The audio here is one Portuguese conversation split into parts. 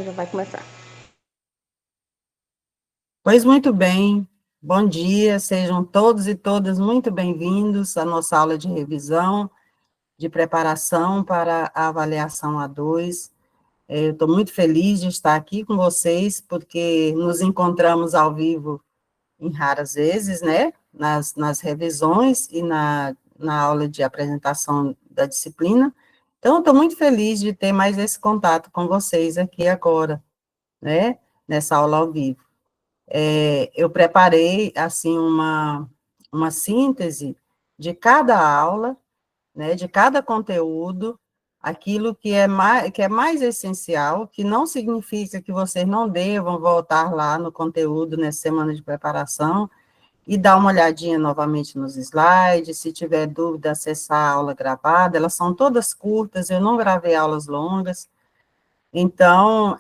Já vai começar. Pois muito bem, bom dia, sejam todos e todas muito bem-vindos à nossa aula de revisão, de preparação para a avaliação A2. Eu estou muito feliz de estar aqui com vocês, porque nos encontramos ao vivo em raras vezes, né, nas revisões e na aula de apresentação da disciplina. Então, estou muito feliz de ter mais esse contato com vocês aqui agora, né, nessa aula ao vivo. Eu preparei, assim, uma síntese de cada aula, né, de cada conteúdo, aquilo que é mais essencial, que não significa que vocês não devam voltar lá no conteúdo nessa semana de preparação e dar uma olhadinha novamente nos slides, se tiver dúvida, acessar a aula gravada, elas são todas curtas, eu não gravei aulas longas, então,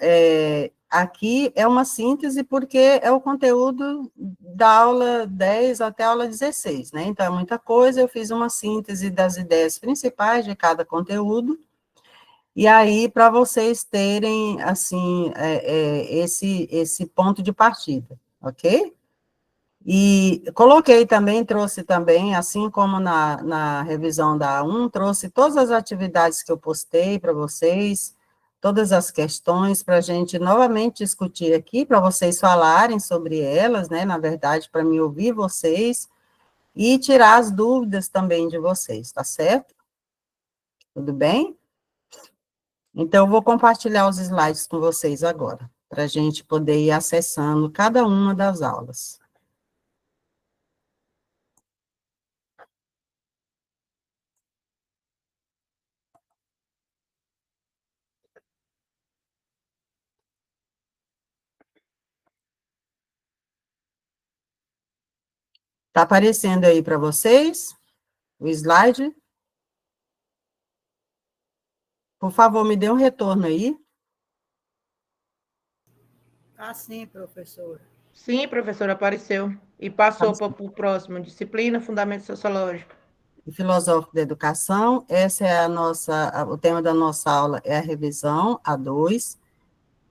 aqui é uma síntese, porque é o conteúdo da aula 10 até a aula 16, né? Então, é muita coisa, eu fiz uma síntese das ideias principais de cada conteúdo, e aí, para vocês terem, assim, esse ponto de partida, ok? E coloquei também, trouxe também, assim como na revisão da A1, trouxe todas as atividades que eu postei para vocês, todas as questões, para a gente novamente discutir aqui, para vocês falarem sobre elas, né, na verdade, para me ouvir vocês, e tirar as dúvidas também de vocês, tá certo? Tudo bem? Então, eu vou compartilhar os slides com vocês agora, para a gente poder ir acessando cada uma das aulas. Está aparecendo aí para vocês o slide? Por favor, me dê um retorno aí. Sim, professora. Sim, professora, apareceu. E passou para o próximo, disciplina, fundamento sociológico. Filosófico da educação, essa é o tema da nossa aula é a revisão, A2,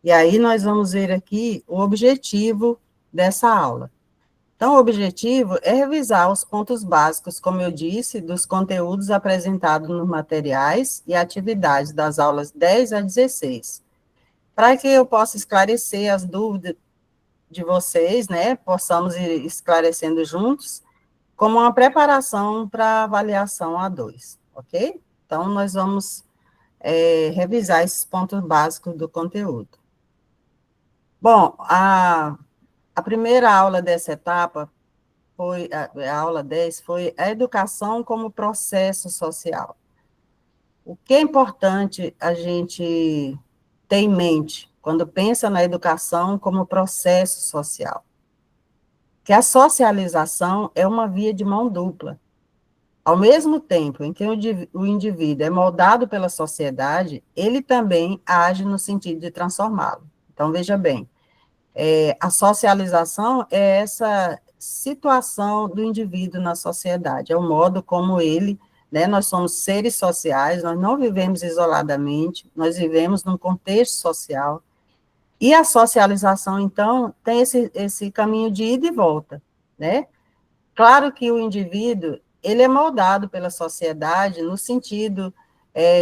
e aí nós vamos ver aqui o objetivo dessa aula. Então, o objetivo é revisar os pontos básicos, como eu disse, dos conteúdos apresentados nos materiais e atividades das aulas 10 a 16, para que eu possa esclarecer as dúvidas de vocês, né, possamos ir esclarecendo juntos, como uma preparação para a avaliação A2, ok? Então, nós vamos revisar esses pontos básicos do conteúdo. Bom, a primeira aula dessa etapa, a aula 10, foi a educação como processo social. O que é importante a gente ter em mente quando pensa na educação como processo social? Que a socialização é uma via de mão dupla. Ao mesmo tempo em que o indivíduo é moldado pela sociedade, ele também age no sentido de transformá-lo. Então, veja bem, a socialização é essa situação do indivíduo na sociedade, é o modo como ele, né, nós somos seres sociais, nós não vivemos isoladamente, nós vivemos num contexto social, e a socialização, então, tem esse caminho de ida e volta, né? Claro que o indivíduo, ele é moldado pela sociedade no sentido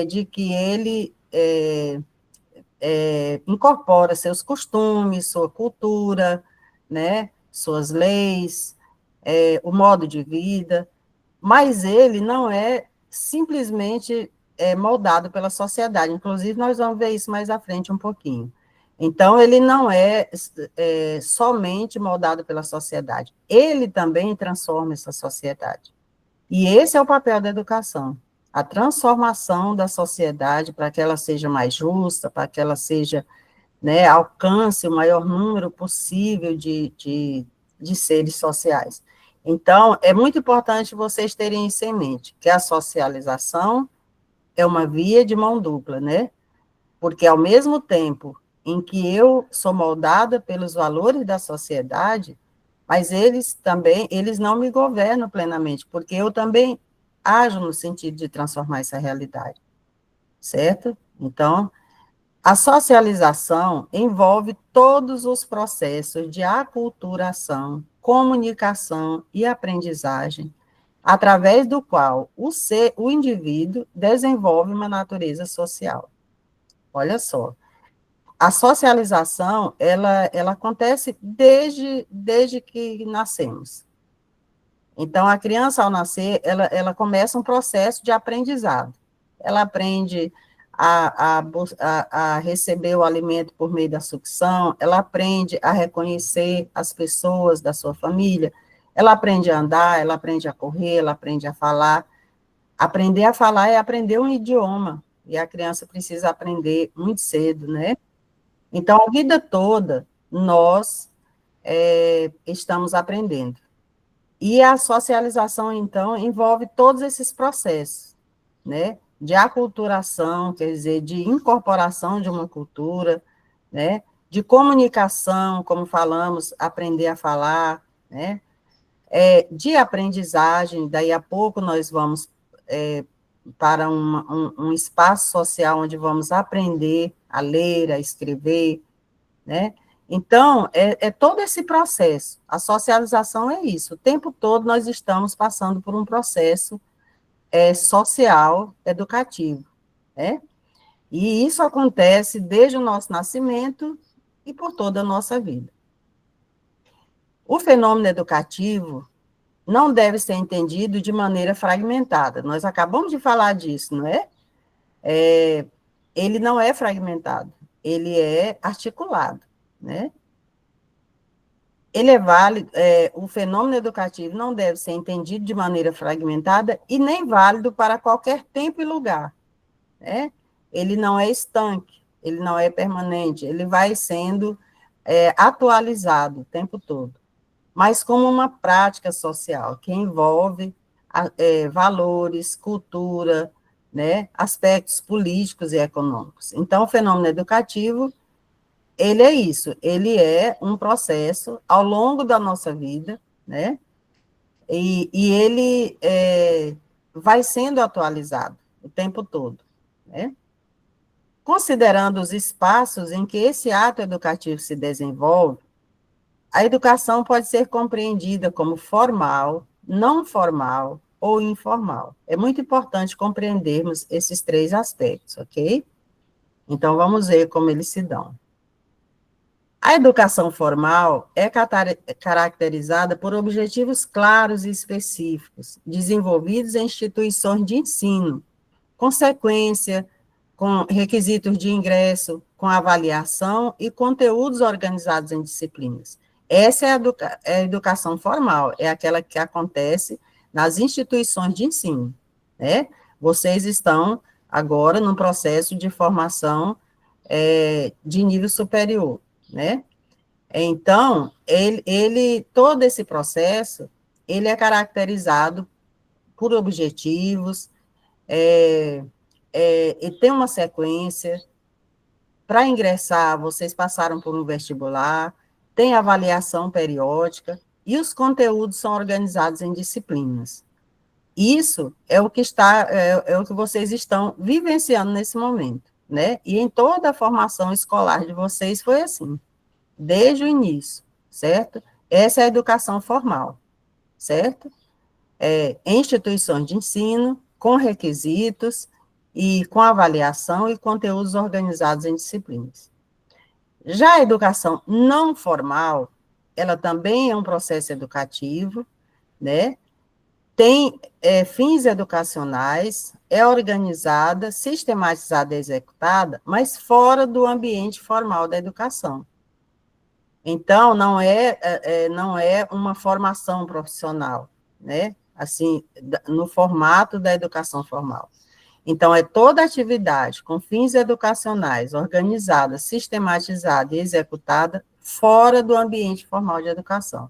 de que ele incorpora seus costumes, sua cultura, né, suas leis, o modo de vida, mas ele não é simplesmente moldado pela sociedade, inclusive nós vamos ver isso mais à frente um pouquinho. Então, ele não é somente moldado pela sociedade, ele também transforma essa sociedade. E esse é o papel da educação, a transformação da sociedade para que ela seja mais justa, para que ela seja, né, alcance o maior número possível de seres sociais. Então, é muito importante vocês terem isso em mente, que a socialização é uma via de mão dupla, né? Porque ao mesmo tempo em que eu sou moldada pelos valores da sociedade, mas eles não me governam plenamente, porque eu também ajo no sentido de transformar essa realidade, certo? Então, A socialização envolve todos os processos de aculturação, comunicação e aprendizagem, através do qual o indivíduo desenvolve uma natureza social. Olha só, a socialização, ela acontece desde que nascemos. Então, a criança, ao nascer, ela começa um processo de aprendizado. Ela aprende a receber o alimento por meio da sucção, ela aprende a reconhecer as pessoas da sua família, ela aprende a andar, ela aprende a correr, ela aprende a falar. Aprender a falar é aprender um idioma, e a criança precisa aprender muito cedo, né? Então, a vida toda, nós estamos aprendendo. E a socialização, então, envolve todos esses processos, né? De aculturação, quer dizer, de incorporação de uma cultura, né? De comunicação, como falamos, aprender a falar, né? De aprendizagem, daí a pouco nós vamos para um espaço social onde vamos aprender a ler, a escrever, né? Então, todo esse processo. A socialização é isso. O tempo todo nós estamos passando por um processo social, educativo, né? E isso acontece desde o nosso nascimento e por toda a nossa vida. O fenômeno educativo não deve ser entendido de maneira fragmentada. Nós acabamos de falar disso, não é? Ele não é fragmentado, ele é articulado, né? Ele é válido, o fenômeno educativo não deve ser entendido de maneira fragmentada e nem válido para qualquer tempo e lugar, né? Ele não é estanque, ele não é permanente, ele vai sendo atualizado o tempo todo, mas como uma prática social que envolve valores, cultura, né, aspectos políticos e econômicos. Então, o fenômeno educativo, ele é isso, ele é um processo ao longo da nossa vida, né, e ele vai sendo atualizado o tempo todo, né. Considerando os espaços em que esse ato educativo se desenvolve, a educação pode ser compreendida como formal, não formal ou informal. É muito importante compreendermos esses três aspectos, ok? Então, vamos ver como eles se dão. A educação formal é caracterizada por objetivos claros e específicos, desenvolvidos em instituições de ensino, consequência, com requisitos de ingresso, com avaliação e conteúdos organizados em disciplinas. Essa é a educação formal, é aquela que acontece nas instituições de ensino, né? Vocês estão agora num processo de formação de nível superior, né? Então, todo esse processo, ele é caracterizado por objetivos, e tem uma sequência. Para ingressar, vocês passaram por um vestibular, tem avaliação periódica, e os conteúdos são organizados em disciplinas. Isso é o que o que vocês estão vivenciando nesse momento, né? E em toda a formação escolar de vocês foi assim, desde o início, certo? Essa é a educação formal, certo? Em instituições de ensino, com requisitos, e com avaliação e conteúdos organizados em disciplinas. Já a educação não formal, ela também é um processo educativo, né? Tem fins educacionais, é organizada, sistematizada e executada, mas fora do ambiente formal da educação. Então, não é uma formação profissional, né? Assim, no formato da educação formal. Então, é toda atividade com fins educacionais, organizada, sistematizada e executada fora do ambiente formal de educação.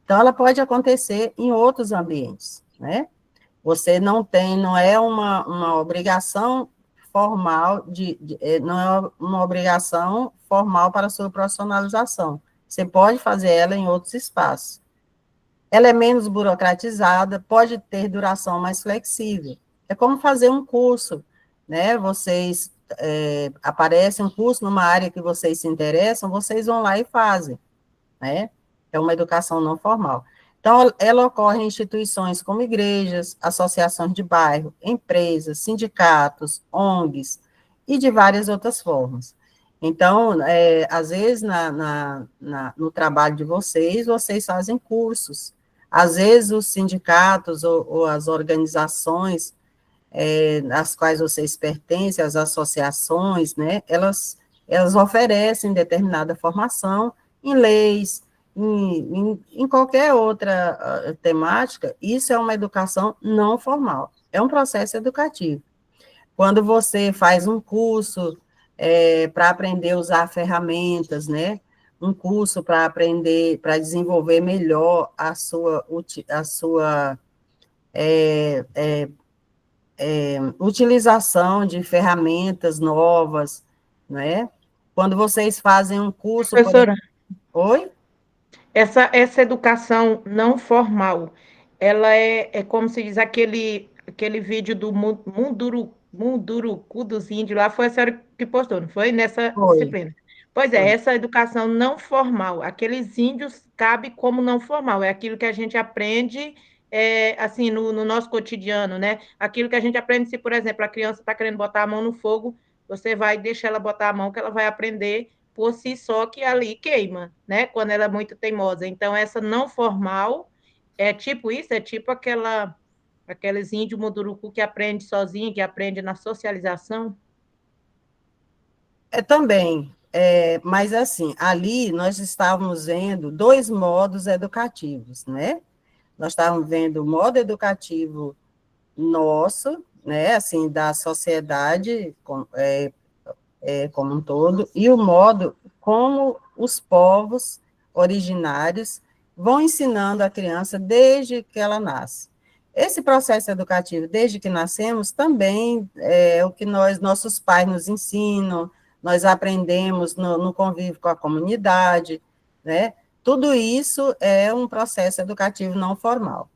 Então, ela pode acontecer em outros ambientes, né? Você não é uma obrigação formal, não é uma obrigação formal para a sua profissionalização. Você pode fazer ela em outros espaços. Ela é menos burocratizada, pode ter duração mais flexível. É como fazer um curso, né? Vocês aparece um curso numa área que vocês se interessam, vocês vão lá e fazem, né? É uma educação não formal. Então, ela ocorre em instituições como igrejas, associações de bairro, empresas, sindicatos, ONGs e de várias outras formas. Então, às vezes, no trabalho de vocês fazem cursos. Às vezes, os sindicatos ou as organizações às quais vocês pertencem, as associações, né, elas oferecem determinada formação em leis, em qualquer outra temática. Isso é uma educação não formal, é um processo educativo. Quando você faz um curso para aprender a usar ferramentas, né, um curso para aprender, para desenvolver melhor a sua utilização de ferramentas novas, né? Quando vocês fazem um curso, por exemplo... Professora, Oi? essa educação não formal, ela é como se diz aquele vídeo do Munduruku dos índios lá, foi a senhora que postou, não foi? Nessa Foi, disciplina. Pois é, foi. essa educação não formal, aqueles índios cabe como não formal, é aquilo que a gente aprende assim, no nosso cotidiano, né? Aquilo que a gente aprende, se, por exemplo, a criança está querendo botar a mão no fogo, você vai deixar ela botar a mão, que ela vai aprender por si só que ali queima, né? Quando ela é muito teimosa. Então, essa não formal é tipo isso, é tipo aqueles índios munduruku que aprende sozinho, que aprende na socialização. Também, mas assim, ali nós estávamos vendo dois modos educativos, né? Nós estávamos vendo o modo educativo nosso, né, assim, da sociedade como um todo, e o modo como os povos originários vão ensinando a criança desde que ela nasce. Esse processo educativo, desde que nascemos, também é o que nossos pais nos ensinam, nós aprendemos no convívio com a comunidade, né? Tudo isso é um processo educativo não formal.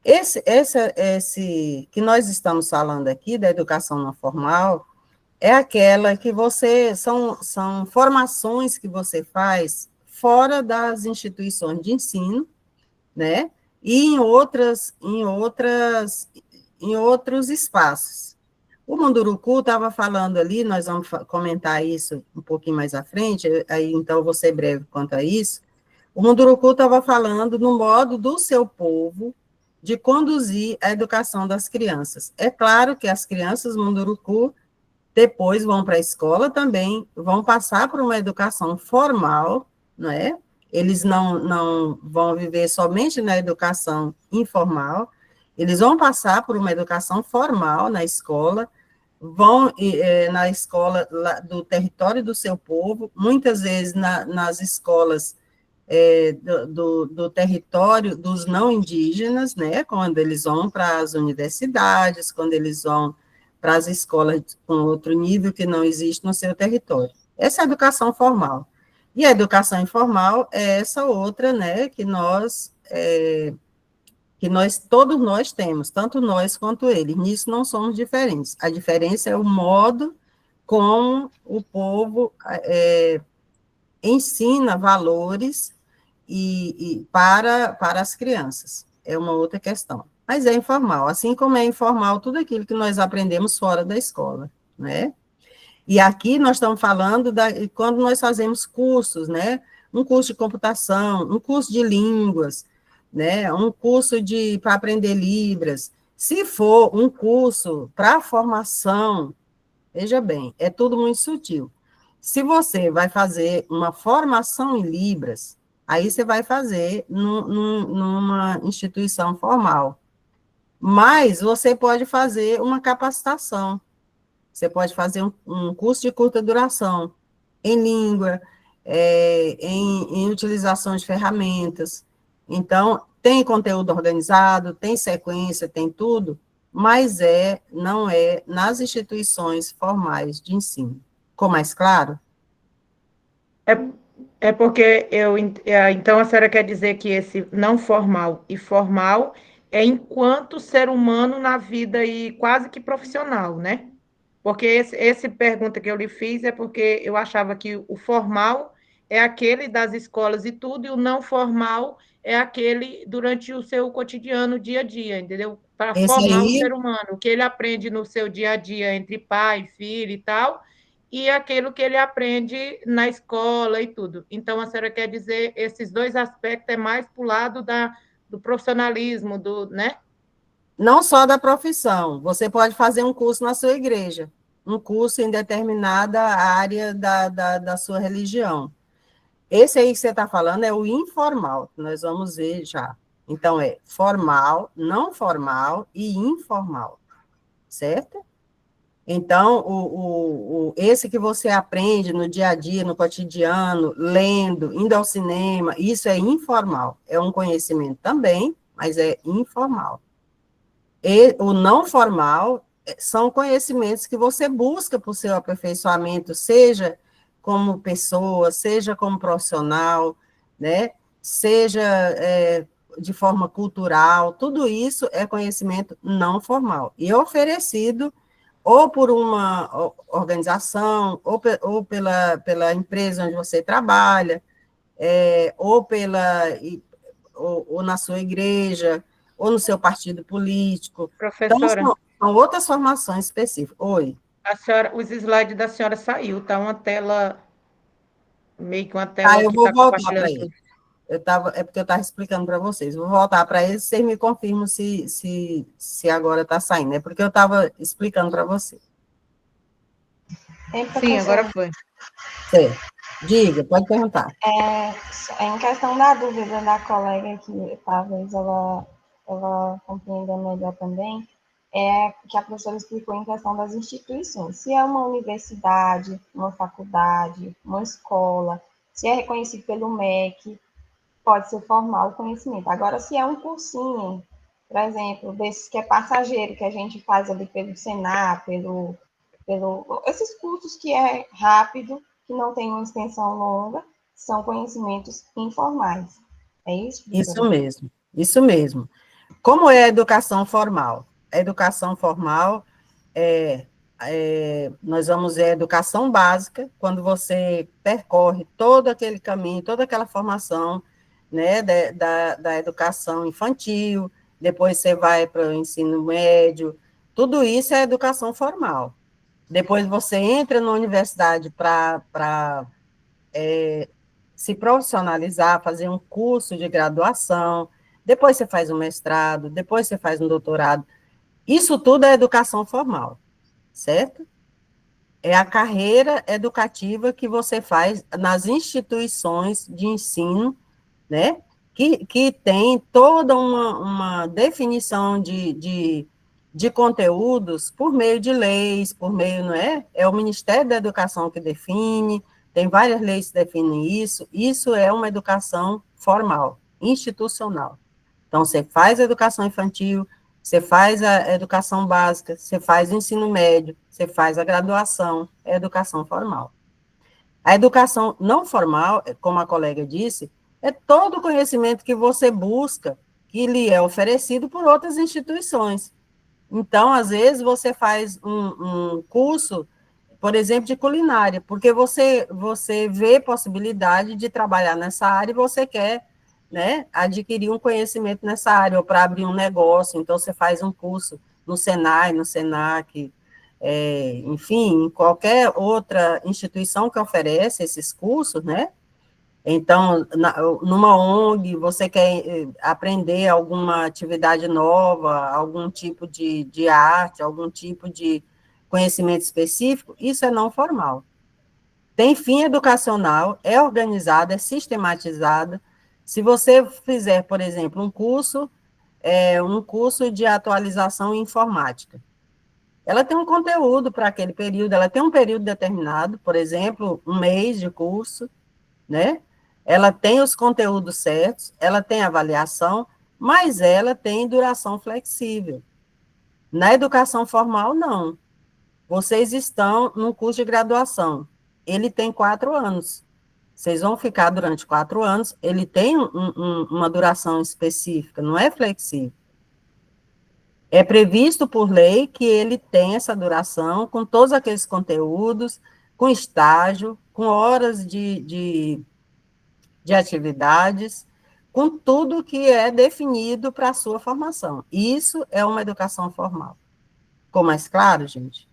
Esse que nós estamos falando aqui, da educação não formal, é aquela que são formações que você faz fora das instituições de ensino, né? E em outros espaços. O Munduruku estava falando ali, nós vamos comentar isso um pouquinho mais à frente, aí então eu vou ser breve quanto a isso. O Munduruku estava falando no modo do seu povo de conduzir a educação das crianças. É claro que as crianças Munduruku depois vão para a escola também, vão passar por uma educação formal, não é? Eles não vão viver somente na educação informal, eles vão passar por uma educação formal na escola, vão na escola do território do seu povo, muitas vezes nas escolas do território dos não indígenas, né? Quando eles vão para as universidades, quando eles vão para as escolas com outro nível que não existe no seu território. Essa é a educação formal. E a educação informal é essa outra, né, todos nós temos, tanto nós quanto eles. Nisso não somos diferentes. A diferença é o modo como o povo ensina valores para as crianças. É uma outra questão. Mas é informal, assim como é informal tudo aquilo que nós aprendemos fora da escola, né? E aqui nós estamos falando quando nós fazemos cursos, né? Um curso de computação, um curso de línguas, né? Um curso para aprender Libras. Se for um curso para formação, veja bem, é tudo muito sutil. Se você vai fazer uma formação em Libras, aí você vai fazer numa instituição formal. Mas você pode fazer uma capacitação. Você pode fazer um curso de curta duração em língua, em utilização de ferramentas. Então, tem conteúdo organizado, tem sequência, tem tudo, mas não é nas instituições formais de ensino. Ficou mais claro? É porque então a senhora quer dizer que esse não formal e formal é enquanto ser humano na vida e quase que profissional, né? Porque esse pergunta que eu lhe fiz é porque eu achava que o formal é aquele das escolas e tudo, e o não formal é aquele durante o seu cotidiano, dia a dia, entendeu? Para Esse formar o aí, ser humano, o que ele aprende no seu dia a dia entre pai, filho e tal, e aquilo que ele aprende na escola e tudo. Então, a senhora quer dizer, esses dois aspectos é mais para o lado do profissionalismo, né? não só da profissão, você pode fazer um curso na sua igreja, um curso em determinada área da sua religião. Esse aí que você está falando é o informal, que nós vamos ver já. Então, é formal, não formal e informal, certo? Então, esse que você aprende no dia a dia, no cotidiano, lendo, indo ao cinema, isso é informal. É um conhecimento também, mas é informal. E o não formal são conhecimentos que você busca para o seu aperfeiçoamento, seja como pessoa, seja como profissional, né? Seja de forma cultural, tudo isso é conhecimento não formal. E é oferecido ou por uma organização, ou pela empresa onde você trabalha, ou ou na sua igreja, ou no seu partido político. Então, Professora, são outras formações específicas. Oi. a senhora, os slides da senhora saiu, tá uma tela, meio que uma Ah, tela eu que vou está voltar para compartilhando ele. tudo. É porque eu estava explicando para vocês. Vou voltar para ele, vocês me confirmam se agora está saindo. É porque eu estava explicando para você. Ei, Sim, agora professor, foi. Certo. Diga, pode perguntar. em questão da dúvida da colega, que talvez ela compreenda melhor também, é que a professora explicou em questão das instituições. Se é uma universidade, uma faculdade, uma escola, se é reconhecido pelo MEC, pode ser formal o conhecimento. Agora, se é um cursinho, por exemplo, desses que é passageiro, que a gente faz ali pelo Senar, esses cursos que é rápido, que não tem uma extensão longa, são conhecimentos informais. É isso, Isso professora? mesmo, isso mesmo. Como é a educação formal? A educação formal nós vamos ver a educação básica, quando você percorre todo aquele caminho, toda aquela formação, né, da educação infantil, depois você vai para o ensino médio, tudo isso é educação formal. Depois você entra na universidade para se profissionalizar, fazer um curso de graduação, depois você faz um mestrado, depois você faz um doutorado. Isso tudo é educação formal, certo? É a carreira educativa que você faz nas instituições de ensino, né? Que tem toda uma definição de conteúdos por meio de leis, por meio, não é? É o Ministério da Educação que define, tem várias leis que definem isso. Isso é uma educação formal, institucional. Então, você faz a educação infantil, você faz a educação básica, você faz o ensino médio, você faz a graduação, é educação formal. A educação não formal, como a colega disse, é todo o conhecimento que você busca, que lhe é oferecido por outras instituições. Então, às vezes, você faz um curso, por exemplo, de culinária, porque você vê possibilidade de trabalhar nessa área e você quer, né, adquirir um conhecimento nessa área, ou para abrir um negócio, então você faz um curso no Senai, no Senac, enfim, em qualquer outra instituição que oferece esses cursos, né? Então, numa ONG, você quer aprender alguma atividade nova, algum tipo de arte, algum tipo de conhecimento específico, isso é não formal. Tem fim educacional, é organizada, é sistematizada. Se você fizer, por exemplo, um curso de atualização em informática, ela tem um conteúdo para aquele período, ela tem um período determinado, por exemplo, um mês de curso, né? Ela tem os conteúdos certos, ela tem avaliação, mas ela tem duração flexível. Na educação formal, não. Vocês estão num curso de graduação. Ele tem 4 anos. Vocês vão ficar durante 4 anos. Ele tem uma duração específica, não é flexível. É previsto por lei que ele tenha essa duração, com todos aqueles conteúdos, com estágio, com horas de atividades, com tudo que é definido para a sua formação. Isso é uma educação formal. Ficou mais claro, gente?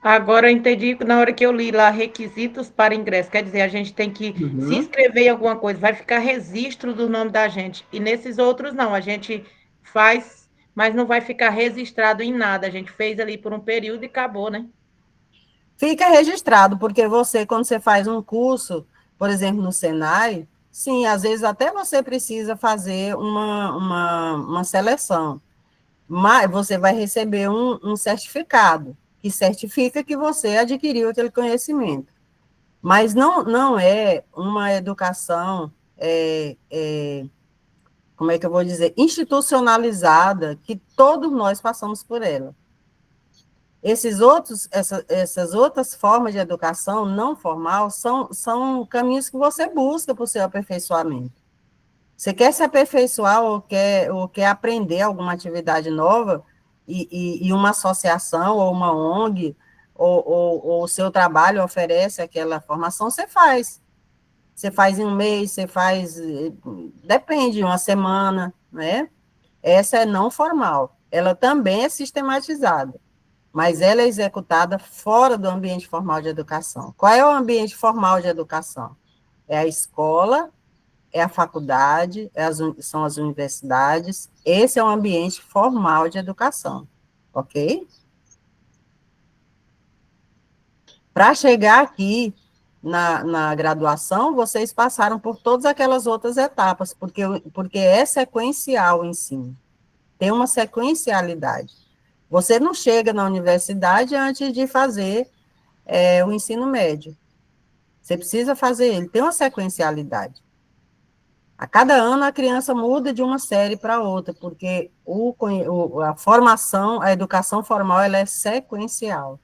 Agora eu entendi que na hora que eu li lá requisitos para ingresso, quer dizer, a gente tem que se Uhum. inscrever em alguma coisa, vai ficar registro do nome da gente. E nesses outros não, a gente faz, mas não vai ficar registrado em nada. A gente fez ali por um período e acabou, né? Fica registrado, porque você, quando você faz um curso, por exemplo, no Senai, sim, às vezes até você precisa fazer uma seleção, mas você vai receber um certificado, que certifica que você adquiriu aquele conhecimento. Mas não é uma educação, como é que eu vou dizer, institucionalizada, que todos nós passamos por ela. Essas outras formas de educação não formal são caminhos que você busca para o seu aperfeiçoamento. Você quer se aperfeiçoar ou quer aprender alguma atividade nova, e uma associação ou uma ONG, ou o seu trabalho oferece aquela formação, você faz. Você faz em um mês, você faz, depende, uma semana, né? Essa é não formal. Ela também é sistematizada, mas ela é executada fora do ambiente formal de educação. Qual é o ambiente formal de educação? É a escola, é a faculdade, são as universidades. Esse é o ambiente formal de educação, ok? Para chegar aqui na graduação, vocês passaram por todas aquelas outras etapas, porque é sequencial o ensino, tem uma sequencialidade. Você não chega na universidade antes de fazer o ensino médio. Você precisa fazer ele, tem uma sequencialidade. A cada ano a criança muda de uma série para outra, porque a formação, a educação formal, ela é sequencial.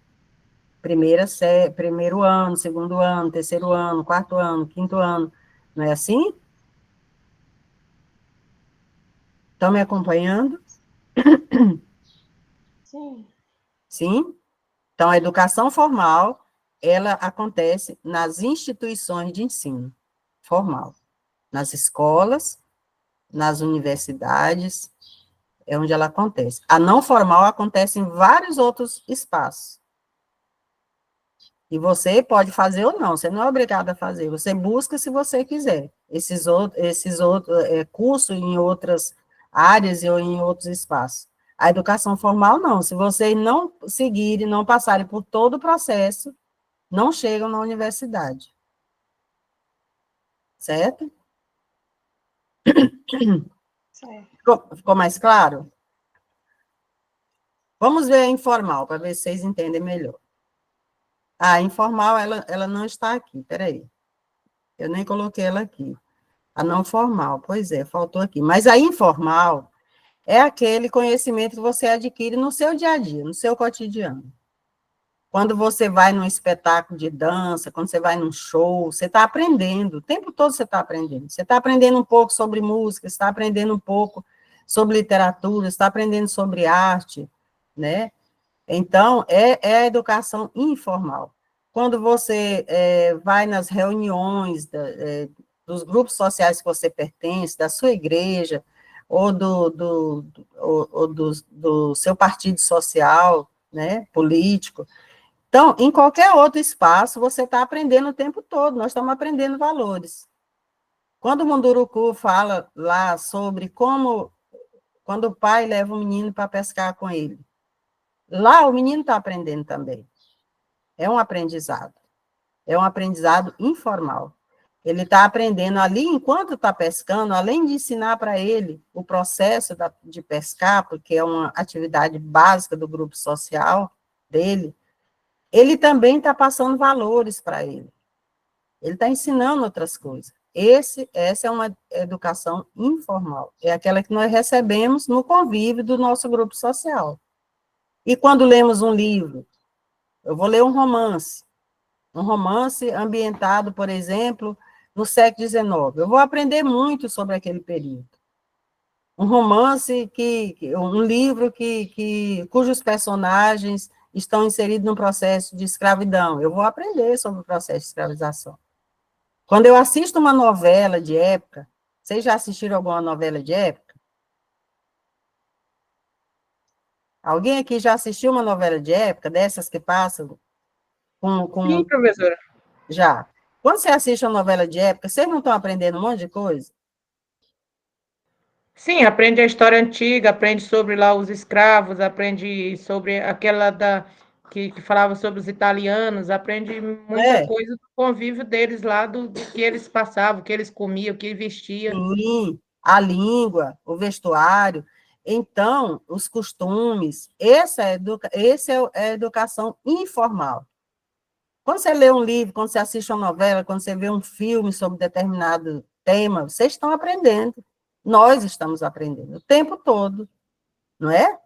Primeiro ano, segundo ano, terceiro ano, quarto ano, quinto ano. Não é assim? Estão me acompanhando? Sim. Sim? Então, a educação formal, ela acontece nas instituições de ensino formal, nas escolas, nas universidades, é onde ela acontece. A não formal acontece em vários outros espaços. E você pode fazer ou não, você não é obrigado a fazer, você busca se você quiser. Esses outros cursos em outras áreas ou em outros espaços. A educação formal, não. Se vocês não seguirem, não passarem por todo o processo, não chegam na universidade. Certo? Certo. Ficou mais claro? Vamos ver a informal, para ver se vocês entendem melhor. A informal, ela não está aqui, peraí. Eu nem coloquei ela aqui. A não formal, pois é, faltou aqui. Mas a informal é aquele conhecimento que você adquire no seu dia a dia, no seu cotidiano. Quando você vai num espetáculo de dança, quando você vai num show, você está aprendendo, o tempo todo você está aprendendo. Você está aprendendo um pouco sobre música, você está aprendendo um pouco sobre literatura, você está aprendendo sobre arte, né? Então, é a educação informal. Quando você vai nas reuniões dos grupos sociais que você pertence, da sua igreja, ou do seu partido social, né, político. Então, em qualquer outro espaço, você está aprendendo o tempo todo, nós estamos aprendendo valores. Quando o Munduruku fala lá sobre quando o pai leva o menino para pescar com ele, lá o menino está aprendendo também. É um aprendizado informal. Ele está aprendendo ali, enquanto está pescando, além de ensinar para ele o processo de pescar, porque é uma atividade básica do grupo social dele, ele também está passando valores para ele. Ele está ensinando outras coisas. Essa é uma educação informal. É aquela que nós recebemos no convívio do nosso grupo social. E quando lemos um livro, eu vou ler um romance ambientado, por exemplo, no século XIX. Eu vou aprender muito sobre aquele período. um romance, um livro cujos personagens estão inseridos num processo de escravidão. Eu vou aprender sobre o processo de escravização. Quando eu assisto uma novela de época, vocês já assistiram alguma novela de época? Alguém aqui já assistiu uma novela de época, dessas que passam Sim, professora. Já. Quando você assiste uma novela de época, vocês não estão aprendendo um monte de coisa? Sim, aprende a história antiga, aprende sobre lá os escravos, aprende sobre aquela que falava sobre os italianos, aprende muita É, coisa do convívio deles lá, do que eles passavam, o que eles comiam, o que vestiam. sim, a língua, o vestuário. Então, os costumes, esse é a educação informal. Quando você lê um livro, quando você assiste uma novela, quando você vê um filme sobre determinado tema, vocês estão aprendendo. Nós estamos aprendendo o tempo todo, não é?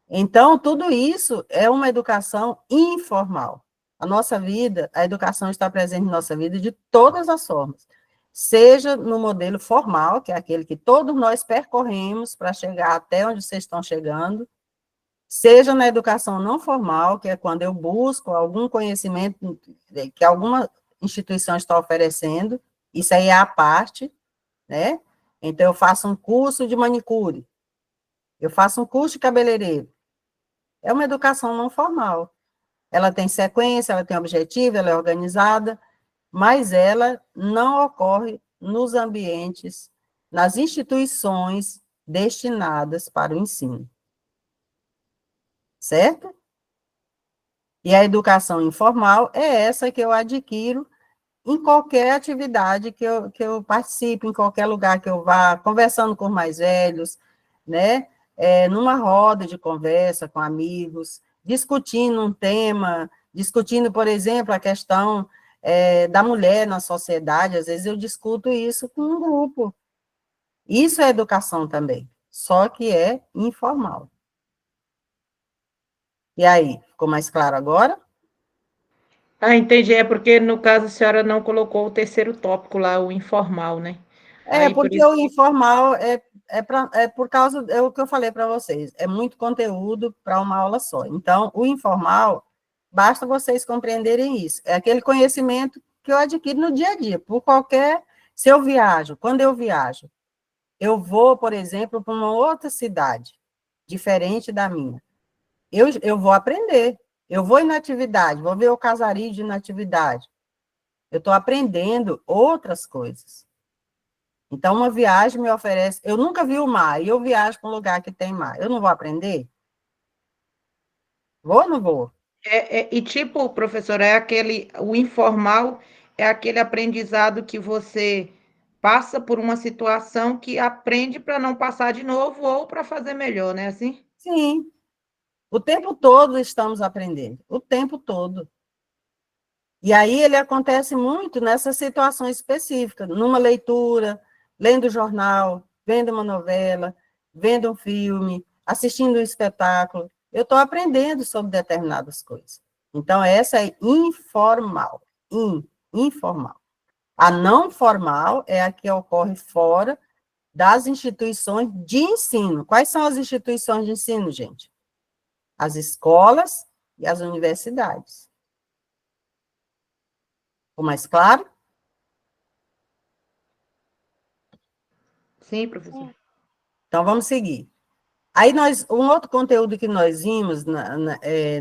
Então, tudo isso é uma educação informal. A nossa vida, a educação está presente em nossa vida de todas as formas. Seja no modelo formal, que é aquele que todos nós percorremos para chegar até onde vocês estão chegando, seja na educação não formal, que é quando eu busco algum conhecimento que alguma instituição está oferecendo, isso aí é a parte, né? Então, eu faço um curso de manicure, eu faço um curso de cabeleireiro. É uma educação não formal. Ela tem sequência, ela tem objetivo, ela é organizada, mas ela não ocorre nos ambientes, nas instituições destinadas para o ensino. Certo? E a educação informal é essa que eu adquiro em qualquer atividade que eu participe, em qualquer lugar que eu vá, conversando com mais velhos, né? Numa roda de conversa com amigos, discutindo um tema, discutindo, por exemplo, a questão da mulher na sociedade, às vezes eu discuto isso com um grupo. Isso é educação também, só que é informal. E aí, ficou mais claro agora? Ah, entendi. É porque, no caso, a senhora não colocou o terceiro tópico lá, o informal, né? Aí, por Porque isso. o informal é por causa, é o que eu falei para vocês, é muito conteúdo para uma aula só. Então, o informal, basta vocês compreenderem isso. É aquele conhecimento que eu adquiro no dia a dia, por qualquer. Se eu viajo, quando eu viajo, eu vou, por exemplo, para uma outra cidade, diferente da minha. Eu vou aprender. Eu vou em natividade, vou ver o casario de natividade. Eu estou aprendendo outras coisas. Então, uma viagem me oferece. Eu nunca vi o mar, e eu viajo para um lugar que tem mar. Eu não vou aprender? Vou ou não vou? E tipo, professor, o informal é aquele aprendizado que você passa por uma situação que aprende para não passar de novo ou para fazer melhor, né? Assim? Sim. O tempo todo estamos aprendendo. O tempo todo. E aí ele acontece muito nessas situações específicas, numa leitura, lendo jornal, vendo uma novela, vendo um filme, assistindo um espetáculo. Eu estou aprendendo sobre determinadas coisas. Então, essa é informal. Informal. A não formal é a que ocorre fora das instituições de ensino. Quais são as instituições de ensino, gente? As escolas e as universidades. Ficou mais claro? Sim, professor. Então, vamos seguir. Aí, um outro conteúdo que nós vimos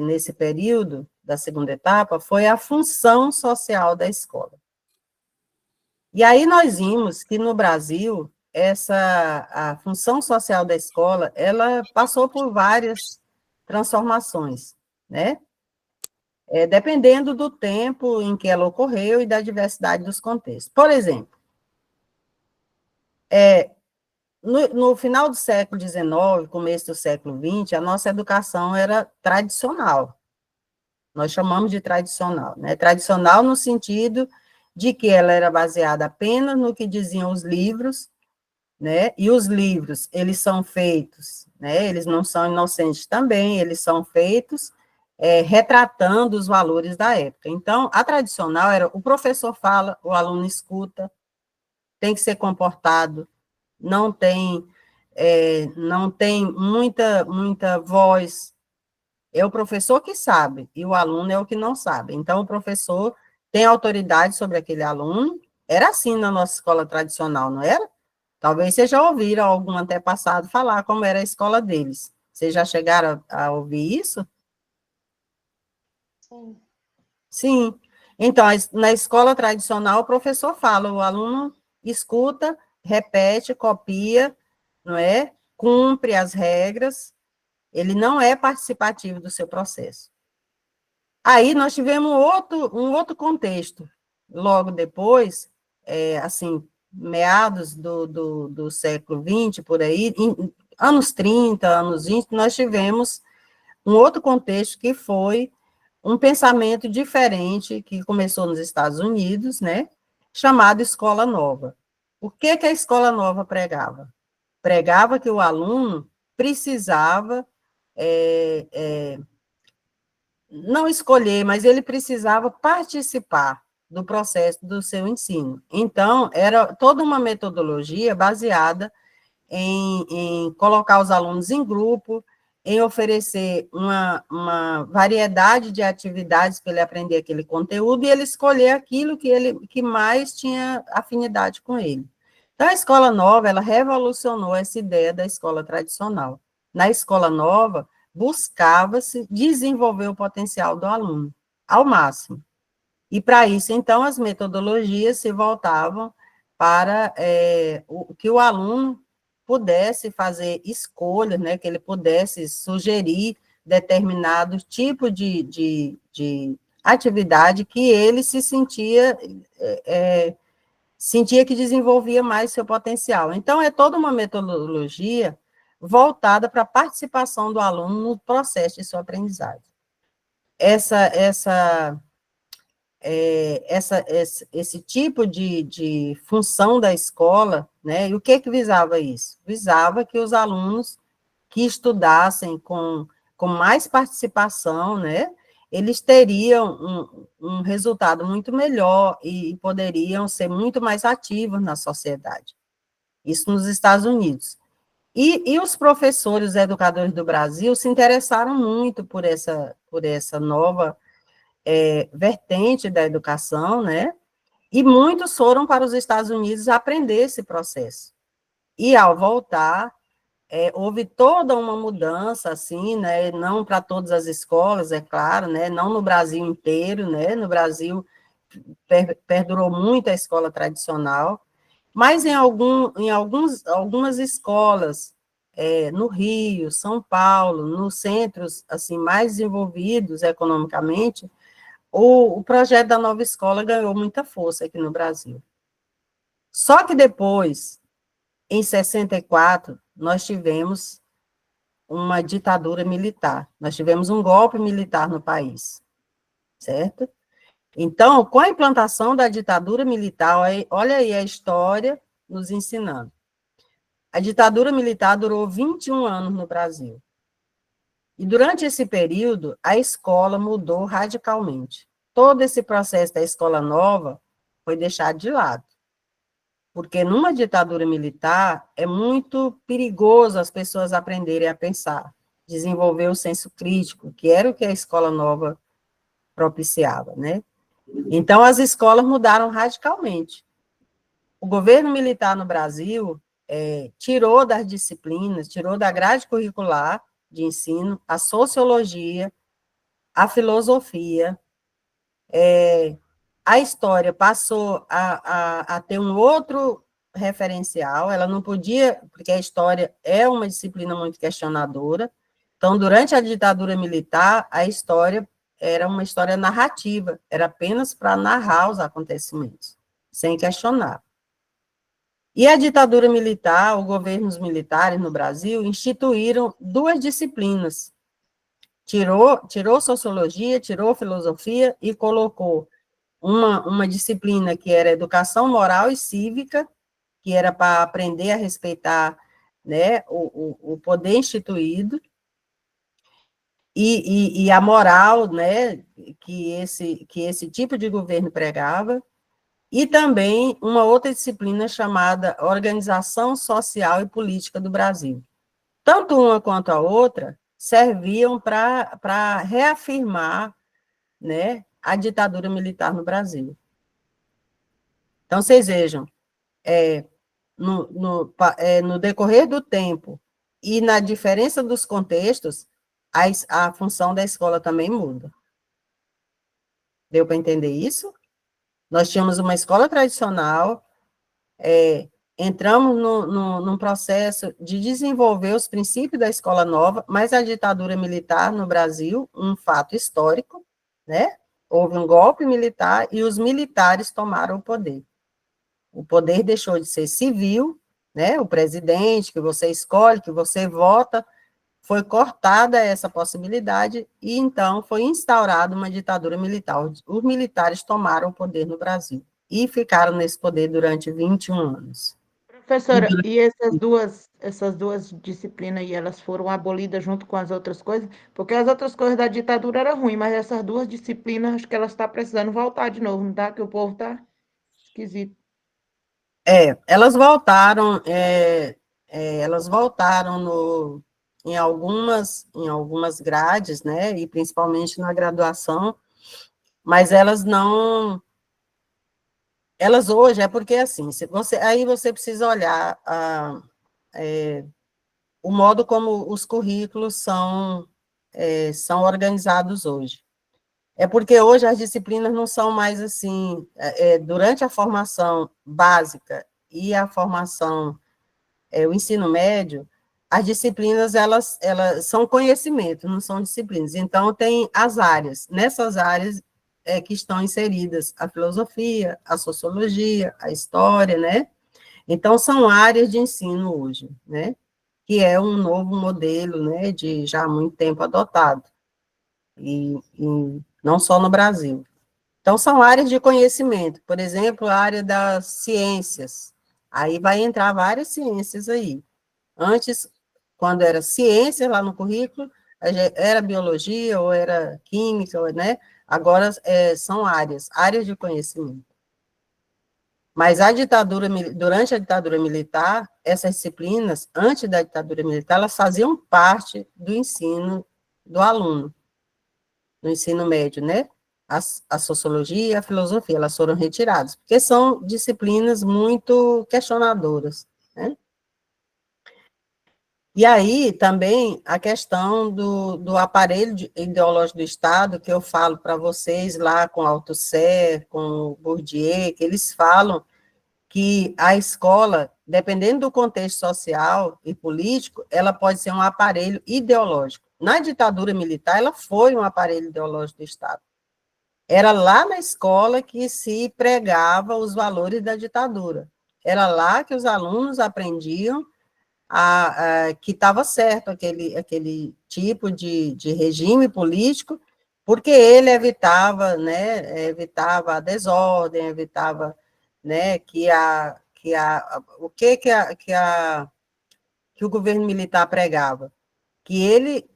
nesse período da segunda etapa foi a função social da escola. E aí nós vimos que no Brasil, a função social da escola, ela passou por várias transformações, né? Dependendo do tempo em que ela ocorreu e da diversidade dos contextos. Por exemplo, no final do século XIX, começo do século XX, a nossa educação era tradicional. Nós chamamos de tradicional, né? Tradicional no sentido de que ela era baseada apenas no que diziam os livros, né? E os livros, eles são feitos, né? Eles não são inocentes também, eles são feitos retratando os valores da época. Então, a tradicional era o professor fala, o aluno escuta, tem que ser comportado, não tem muita voz. É o professor que sabe, e o aluno é o que não sabe. Então, o professor tem autoridade sobre aquele aluno. Era assim na nossa escola tradicional, não era? Talvez vocês já ouviram algum antepassado falar como era a escola deles. Vocês já chegaram a ouvir isso? Sim. Sim. Então, na escola tradicional, o professor fala, o aluno escuta, repete, copia, não é? Cumpre as regras, ele não é participativo do seu processo. Aí nós tivemos um outro contexto, logo depois, assim, meados do século XX, por aí, anos 30, anos 20, nós tivemos um outro contexto que foi um pensamento diferente que começou nos Estados Unidos, né, chamado Escola Nova. O que que a Escola Nova pregava? Pregava que o aluno precisava não escolher, mas ele precisava participar do processo do seu ensino. Então, era toda uma metodologia baseada em colocar os alunos em grupo, em oferecer uma variedade de atividades para ele aprender aquele conteúdo e ele escolher aquilo que mais tinha afinidade com ele. Então, a escola nova, ela revolucionou essa ideia da escola tradicional. Na escola nova, buscava-se desenvolver o potencial do aluno ao máximo. E, para isso, então, as metodologias se voltavam para que o aluno pudesse fazer escolhas, né, que ele pudesse sugerir determinado tipo de atividade que ele se sentia que desenvolvia mais seu potencial. Então, é toda uma metodologia voltada para a participação do aluno no processo de sua aprendizagem. Esse tipo de função da escola, né, e o que visava isso? Visava que os alunos que estudassem com mais participação, né, eles teriam um resultado muito melhor e poderiam ser muito mais ativos na sociedade. Isso nos Estados Unidos. E os professores, os educadores do Brasil se interessaram muito por essa nova vertente da educação, né? E muitos foram para os Estados Unidos aprender esse processo. E, ao voltar, houve toda uma mudança, assim, né? Não para todas as escolas, é claro, né? Não no Brasil inteiro, né? No Brasil perdurou muito a escola tradicional, mas em algumas escolas, no Rio, São Paulo, nos centros assim mais desenvolvidos economicamente, o projeto da nova escola ganhou muita força aqui no Brasil. Só que depois, em 64, nós tivemos uma ditadura militar, nós tivemos um golpe militar no país, certo? Então, com a implantação da ditadura militar, olha aí a história nos ensinando. A ditadura militar durou 21 anos no Brasil. E durante esse período, a escola mudou radicalmente. Todo esse processo da escola nova foi deixado de lado. Porque numa ditadura militar, é muito perigoso as pessoas aprenderem a pensar, desenvolver o senso crítico, que era o que a escola nova propiciava, né? Então, as escolas mudaram radicalmente. O governo militar no Brasil tirou das disciplinas, tirou da grade curricular de ensino a sociologia, a filosofia, a história passou a ter um outro referencial, ela não podia, porque a história é uma disciplina muito questionadora, então, durante a ditadura militar, a história era uma história narrativa, era apenas para narrar os acontecimentos, sem questionar. E a ditadura militar, os governos militares no Brasil, instituíram duas disciplinas. Tirou sociologia, tirou filosofia e colocou uma disciplina que era educação moral e cívica, que era para aprender a respeitar, né, o poder instituído, e a moral, né, que esse tipo de governo pregava, e também uma outra disciplina chamada Organização Social e Política do Brasil. Tanto uma quanto a outra serviam para reafirmar, né, a ditadura militar no Brasil. Então, vocês vejam, no decorrer do tempo e na diferença dos contextos, a função da escola também muda. Deu para entender isso? Nós tínhamos uma escola tradicional, entramos num processo de desenvolver os princípios da escola nova, mas a ditadura militar no Brasil, um fato histórico, né? Houve um golpe militar e os militares tomaram o poder. O poder deixou de ser civil, né? O presidente que você escolhe, que você vota, foi cortada essa possibilidade e então foi instaurada uma ditadura militar. Os militares tomaram o poder no Brasil e ficaram nesse poder durante 21 anos. Professora, e essas duas disciplinas aí, elas foram abolidas junto com as outras coisas? Porque as outras coisas da ditadura eram ruins, mas essas duas disciplinas, acho que elas estão precisando voltar de novo, não tá? Que o povo está esquisito. Elas voltaram em algumas grades, né, e principalmente na graduação, mas elas não... Elas hoje, porque assim, aí você precisa olhar o modo como os currículos são organizados hoje. É porque hoje as disciplinas não são mais assim, durante a formação básica e a formação, o ensino médio, as disciplinas, elas são conhecimentos, não são disciplinas. Então, tem as áreas. Nessas áreas que estão inseridas a filosofia, a sociologia, a história, né? Então, são áreas de ensino hoje, né? Que é um novo modelo, né? De já há muito tempo adotado. E não só no Brasil. Então, são áreas de conhecimento. Por exemplo, a área das ciências. Aí vai entrar várias ciências aí. Antes, quando era ciência lá no currículo, era biologia ou era química, né? Agora são áreas de conhecimento. Mas durante a ditadura militar, essas disciplinas, antes da ditadura militar, elas faziam parte do ensino do aluno, no ensino médio, né? A sociologia e a filosofia, elas foram retiradas, porque são disciplinas muito questionadoras, né? E aí, também, a questão do aparelho ideológico do Estado, que eu falo para vocês lá com Althusser, com Bourdieu, que eles falam que a escola, dependendo do contexto social e político, ela pode ser um aparelho ideológico. Na ditadura militar, ela foi um aparelho ideológico do Estado. Era lá na escola que se pregava os valores da ditadura. Era lá que os alunos aprendiam que estava certo aquele tipo de regime político, porque ele evitava, né, evitava a desordem, evitava, né, que o governo militar pregava, que ele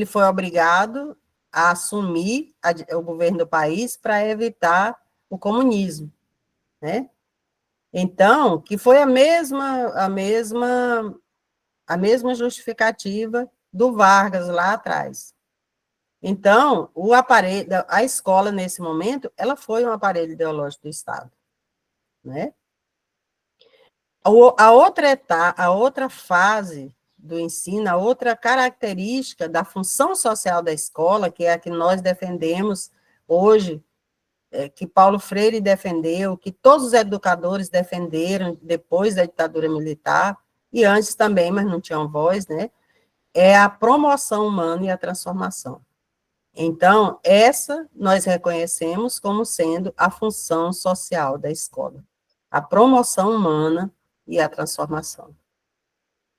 foi obrigado a assumir o governo do país para evitar o comunismo, né? Então, que foi a mesma justificativa do Vargas lá atrás. Então, a escola, nesse momento, ela foi um aparelho ideológico do Estado, né? A outra fase do ensino, a outra característica da função social da escola, que é a que nós defendemos hoje, que Paulo Freire defendeu, que todos os educadores defenderam depois da ditadura militar, e antes também, mas não tinham voz, né? É a promoção humana e a transformação. Então, essa nós reconhecemos como sendo a função social da escola, a promoção humana e a transformação.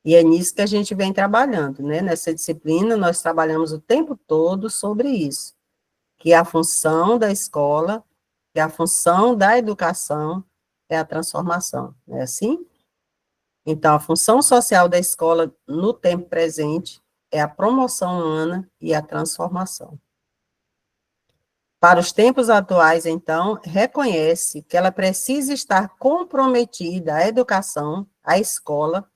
E é nisso que a gente vem trabalhando, né? Nessa disciplina, nós trabalhamos o tempo todo sobre isso, que a função da escola, que a função da educação é a transformação, não é assim? Então, a função social da escola no tempo presente é a promoção humana e a transformação. Para os tempos atuais, então, reconhece que ela precisa estar comprometida, a educação, a escola,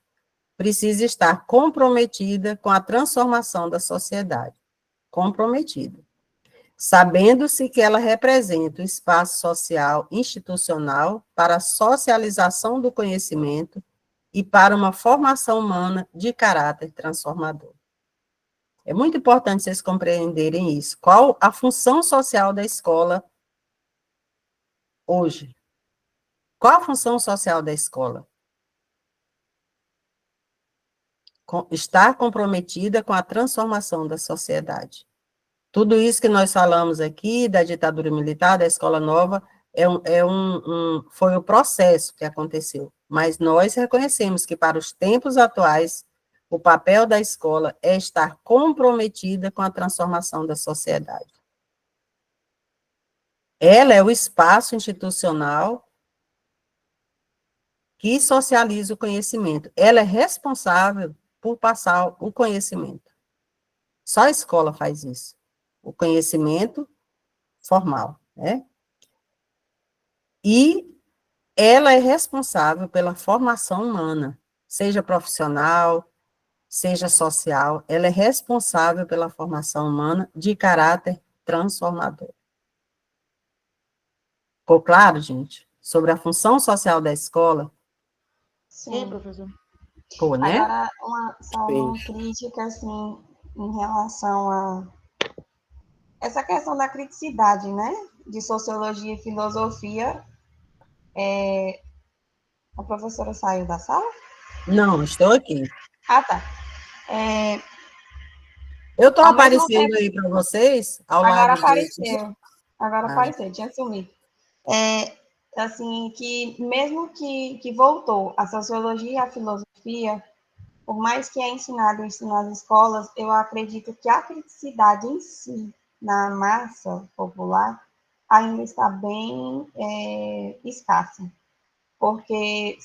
precisa estar comprometida com a transformação da sociedade. Comprometida. Sabendo-se que ela representa o espaço social institucional para a socialização do conhecimento e para uma formação humana de caráter transformador. É muito importante vocês compreenderem isso. Qual a função social da escola hoje? Qual a função social da escola? Estar comprometida com a transformação da sociedade. Tudo isso que nós falamos aqui, da ditadura militar, da escola nova, foi o processo que aconteceu. Mas nós reconhecemos que, para os tempos atuais, o papel da escola é estar comprometida com a transformação da sociedade. Ela é o espaço institucional que socializa o conhecimento. Ela é responsável por passar o conhecimento. Só a escola faz isso. O conhecimento formal, né? E ela é responsável pela formação humana, seja profissional, seja social, ela é responsável pela formação humana de caráter transformador. Ficou claro, gente? Sobre a função social da escola? Sim, professor. Ficou, né? Agora, só uma crítica, assim, em relação a essa questão da criticidade, né? De sociologia e filosofia. A professora saiu da sala? Não, estou aqui. Ah, tá. Eu estou Ao mesmo aparecendo tempo, aí para vocês, ao agora lado de... apareceu. Agora apareceu, tinha sumido. Assim, que mesmo que voltou a sociologia e a filosofia, por mais que é ensinado isso nas escolas, eu acredito que a criticidade em si, na massa popular, ainda está bem escassa. Porque,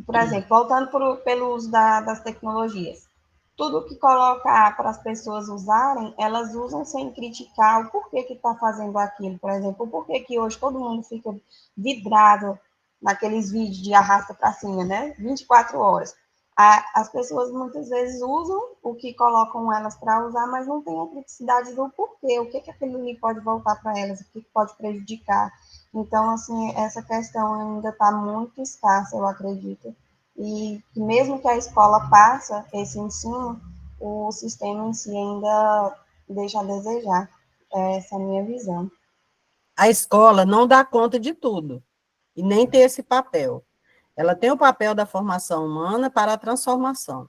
por exemplo, voltando pelo uso das tecnologias, tudo que coloca para as pessoas usarem, elas usam sem criticar o porquê que está fazendo aquilo. Por exemplo, o porquê que hoje todo mundo fica vidrado naqueles vídeos de arrasta para cima, né? 24 horas. As pessoas muitas vezes usam o que colocam elas para usar, mas não tem a criticidade do porquê, o que aquilo ali pode voltar para elas, o que pode prejudicar. Então, assim, essa questão ainda está muito escassa, eu acredito. E mesmo que a escola passe esse ensino, o sistema em si ainda deixa a desejar. Essa é a minha visão. A escola não dá conta de tudo, e nem tem esse papel. Ela tem o papel da formação humana para a transformação.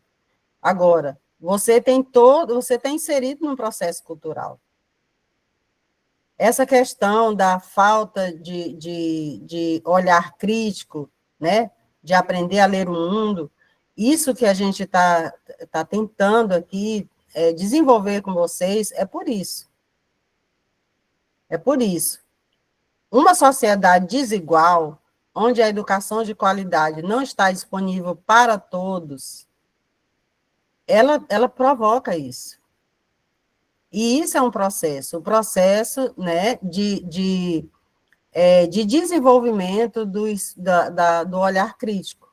Agora, você está inserido num processo cultural. Essa questão da falta de olhar crítico, né, de aprender a ler o mundo, isso que a gente está tentando aqui desenvolver com vocês, é por isso. É por isso. Uma sociedade desigual, onde a educação de qualidade não está disponível para todos, ela provoca isso. E isso é um processo, né, de desenvolvimento do olhar crítico.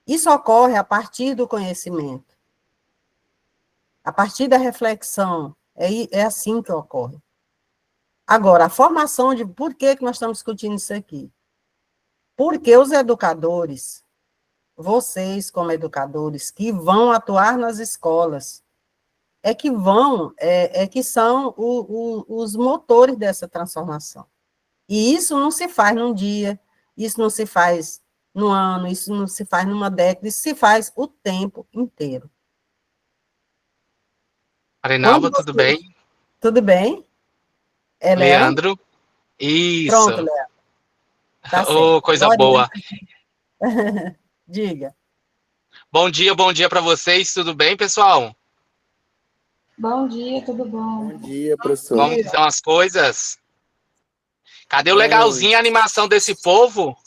Isso ocorre a partir do conhecimento, a partir da reflexão, é assim que ocorre. Agora, a formação de por que nós estamos discutindo isso aqui? Porque os educadores, vocês como educadores, que vão atuar nas escolas, que são os motores dessa transformação. E isso não se faz num dia, isso não se faz no ano, isso não se faz numa década, isso se faz o tempo inteiro. Marinalva, tudo bem? Tudo bem? Leandro? Isso. Pronto, Leandro. Tá certo. Oh, coisa boa. Diga. Bom dia para vocês, tudo bem, pessoal? Bom dia, tudo bom? Bom dia, professor. Como estão as coisas? Cadê o legalzinho, a animação desse povo?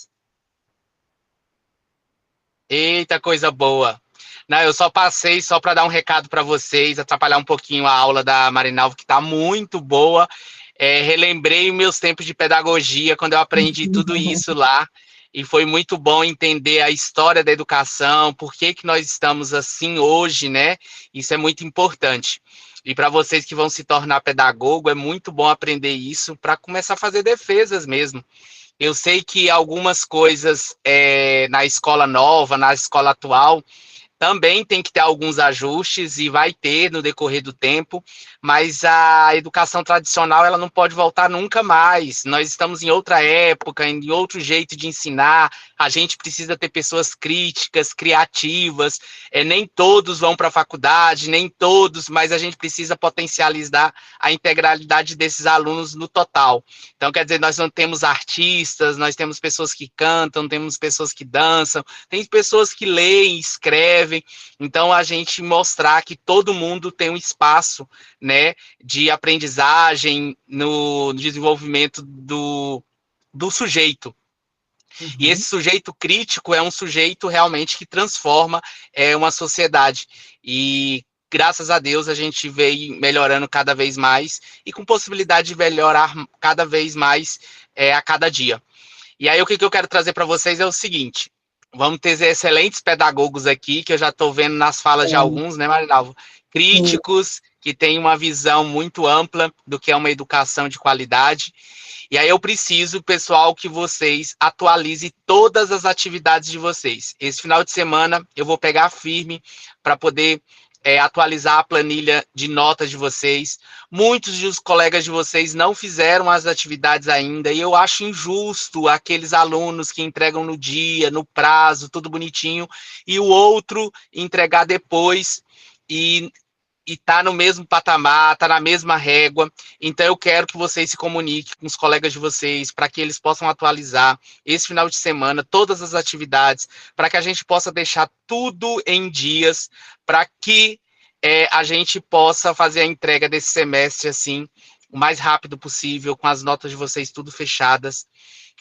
Eita, coisa boa. Não, eu só passei só para dar um recado para vocês, atrapalhar um pouquinho a aula da Marinalva, que está muito boa. relembrei meus tempos de pedagogia, quando eu aprendi tudo isso lá, e foi muito bom entender a história da educação, por que que nós estamos assim hoje, né? Isso é muito importante. E para vocês que vão se tornar pedagogo, é muito bom aprender isso para começar a fazer defesas mesmo. Eu sei que algumas coisas na escola nova, na escola atual, também tem que ter alguns ajustes e vai ter no decorrer do tempo, mas a educação tradicional ela não pode voltar nunca mais. Nós estamos em outra época, em outro jeito de ensinar. A gente precisa ter pessoas críticas, criativas. Nem todos vão para a faculdade, nem todos, mas a gente precisa potencializar a integralidade desses alunos no total. Então, quer dizer, nós não temos artistas, nós temos pessoas que cantam, temos pessoas que dançam, tem pessoas que leem, escrevem. Então, a gente mostrar que todo mundo tem um espaço, né, de aprendizagem no desenvolvimento do sujeito. Uhum. E esse sujeito crítico é um sujeito realmente que transforma uma sociedade. E, graças a Deus, a gente veio melhorando cada vez mais e com possibilidade de melhorar cada vez mais a cada dia. E aí, o que eu quero trazer para vocês é o seguinte: vamos ter excelentes pedagogos aqui, que eu já estou vendo nas falas de alguns, né, Marinalva? Críticos, que têm uma visão muito ampla do que é uma educação de qualidade. E aí eu preciso, pessoal, que vocês atualizem todas as atividades de vocês. Esse final de semana eu vou pegar firme para poder atualizar a planilha de notas de vocês. Muitos dos colegas de vocês não fizeram as atividades ainda, e eu acho injusto aqueles alunos que entregam no dia, no prazo, tudo bonitinho, e o outro entregar depois e tá no mesmo patamar, tá na mesma régua. Então eu quero que vocês se comuniquem com os colegas de vocês, para que eles possam atualizar esse final de semana todas as atividades, para que a gente possa deixar tudo em dias, para que a gente possa fazer a entrega desse semestre assim, o mais rápido possível, com as notas de vocês tudo fechadas.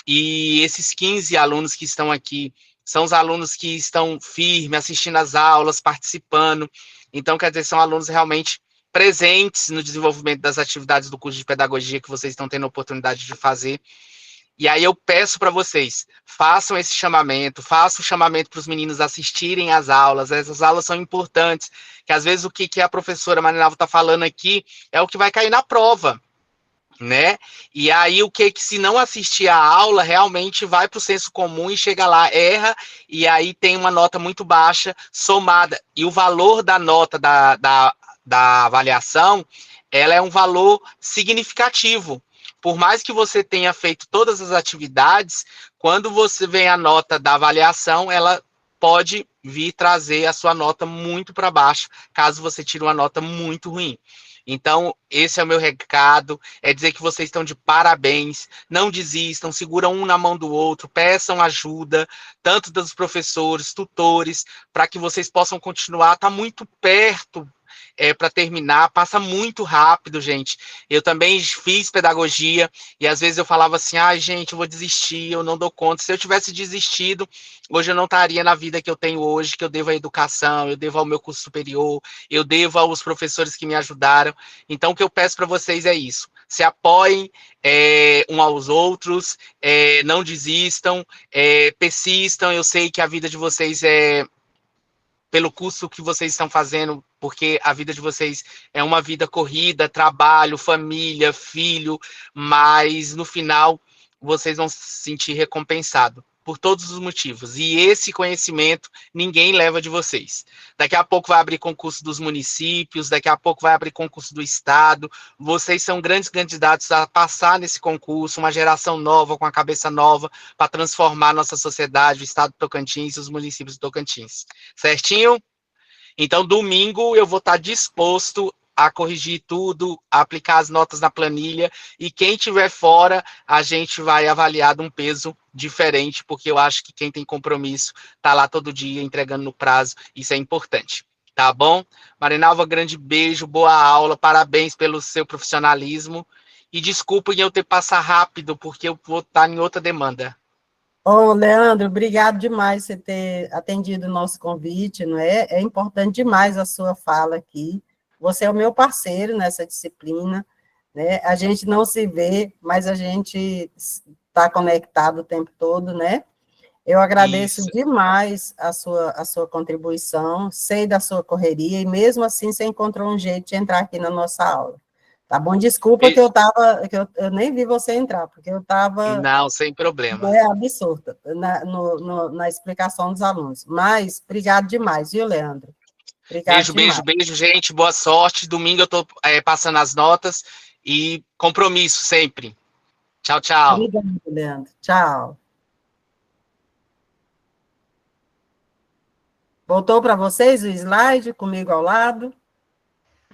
E esses 15 alunos que estão aqui são os alunos que estão firmes, assistindo às aulas, participando. Então, quer dizer, são alunos realmente presentes no desenvolvimento das atividades do curso de pedagogia que vocês estão tendo a oportunidade de fazer. E aí eu peço para vocês, façam esse chamamento, façam o chamamento para os meninos assistirem às aulas. Essas aulas são importantes, que às vezes o que a professora Marinalva está falando aqui é o que vai cair na prova, né? E aí o que se não assistir a aula realmente vai para o senso comum e chega lá, erra, e aí tem uma nota muito baixa somada. E o valor da nota da avaliação, ela é um valor significativo. Por mais que você tenha feito todas as atividades, quando você vem a nota da avaliação, ela pode vir trazer a sua nota muito para baixo, caso você tire uma nota muito ruim. Então, esse é o meu recado, é dizer que vocês estão de parabéns, não desistam, seguram um na mão do outro, peçam ajuda, tanto dos professores, tutores, para que vocês possam continuar, está muito perto, para terminar, passa muito rápido, gente. Eu também fiz pedagogia, e às vezes eu falava assim, gente, eu vou desistir, eu não dou conta. Se eu tivesse desistido, hoje eu não estaria na vida que eu tenho hoje, que eu devo à educação, eu devo ao meu curso superior, eu devo aos professores que me ajudaram. Então, o que eu peço para vocês é isso: se apoiem um aos outros, não desistam, persistam. Eu sei que a vida de vocês pelo curso que vocês estão fazendo, porque a vida de vocês é uma vida corrida, trabalho, família, filho, mas no final vocês vão se sentir recompensados por todos os motivos. E esse conhecimento ninguém leva de vocês. Daqui a pouco vai abrir concurso dos municípios, daqui a pouco vai abrir concurso do estado. Vocês são grandes candidatos a passar nesse concurso, uma geração nova, com a cabeça nova, para transformar nossa sociedade, o estado do Tocantins e os municípios do Tocantins. Certinho? Então, domingo eu vou estar disposto a corrigir tudo, a aplicar as notas na planilha, e quem estiver fora, a gente vai avaliar de um peso diferente, porque eu acho que quem tem compromisso está lá todo dia entregando no prazo, isso é importante, tá bom? Marinalva, grande beijo, boa aula, parabéns pelo seu profissionalismo, e desculpem eu ter passado rápido, porque eu vou estar em outra demanda. Leandro, obrigado demais por você ter atendido o nosso convite, não é? É importante demais a sua fala aqui. Você é o meu parceiro nessa disciplina, né? A gente não se vê, mas a gente está conectado o tempo todo, né? Eu agradeço Isso. demais a sua contribuição, sei da sua correria, e mesmo assim você encontrou um jeito de entrar aqui na nossa aula. Tá bom? Desculpa que eu nem vi você entrar, porque eu estava Não, sem problema. absorta na explicação dos alunos. Mas, obrigado demais, viu, Leandro? Obrigado Beijo, beijo, demais. beijo, gente. Boa sorte. Domingo eu tô passando as notas e compromisso sempre. Tchau, tchau. Obrigado, Leandro. Tchau. Voltou para vocês o slide comigo ao lado?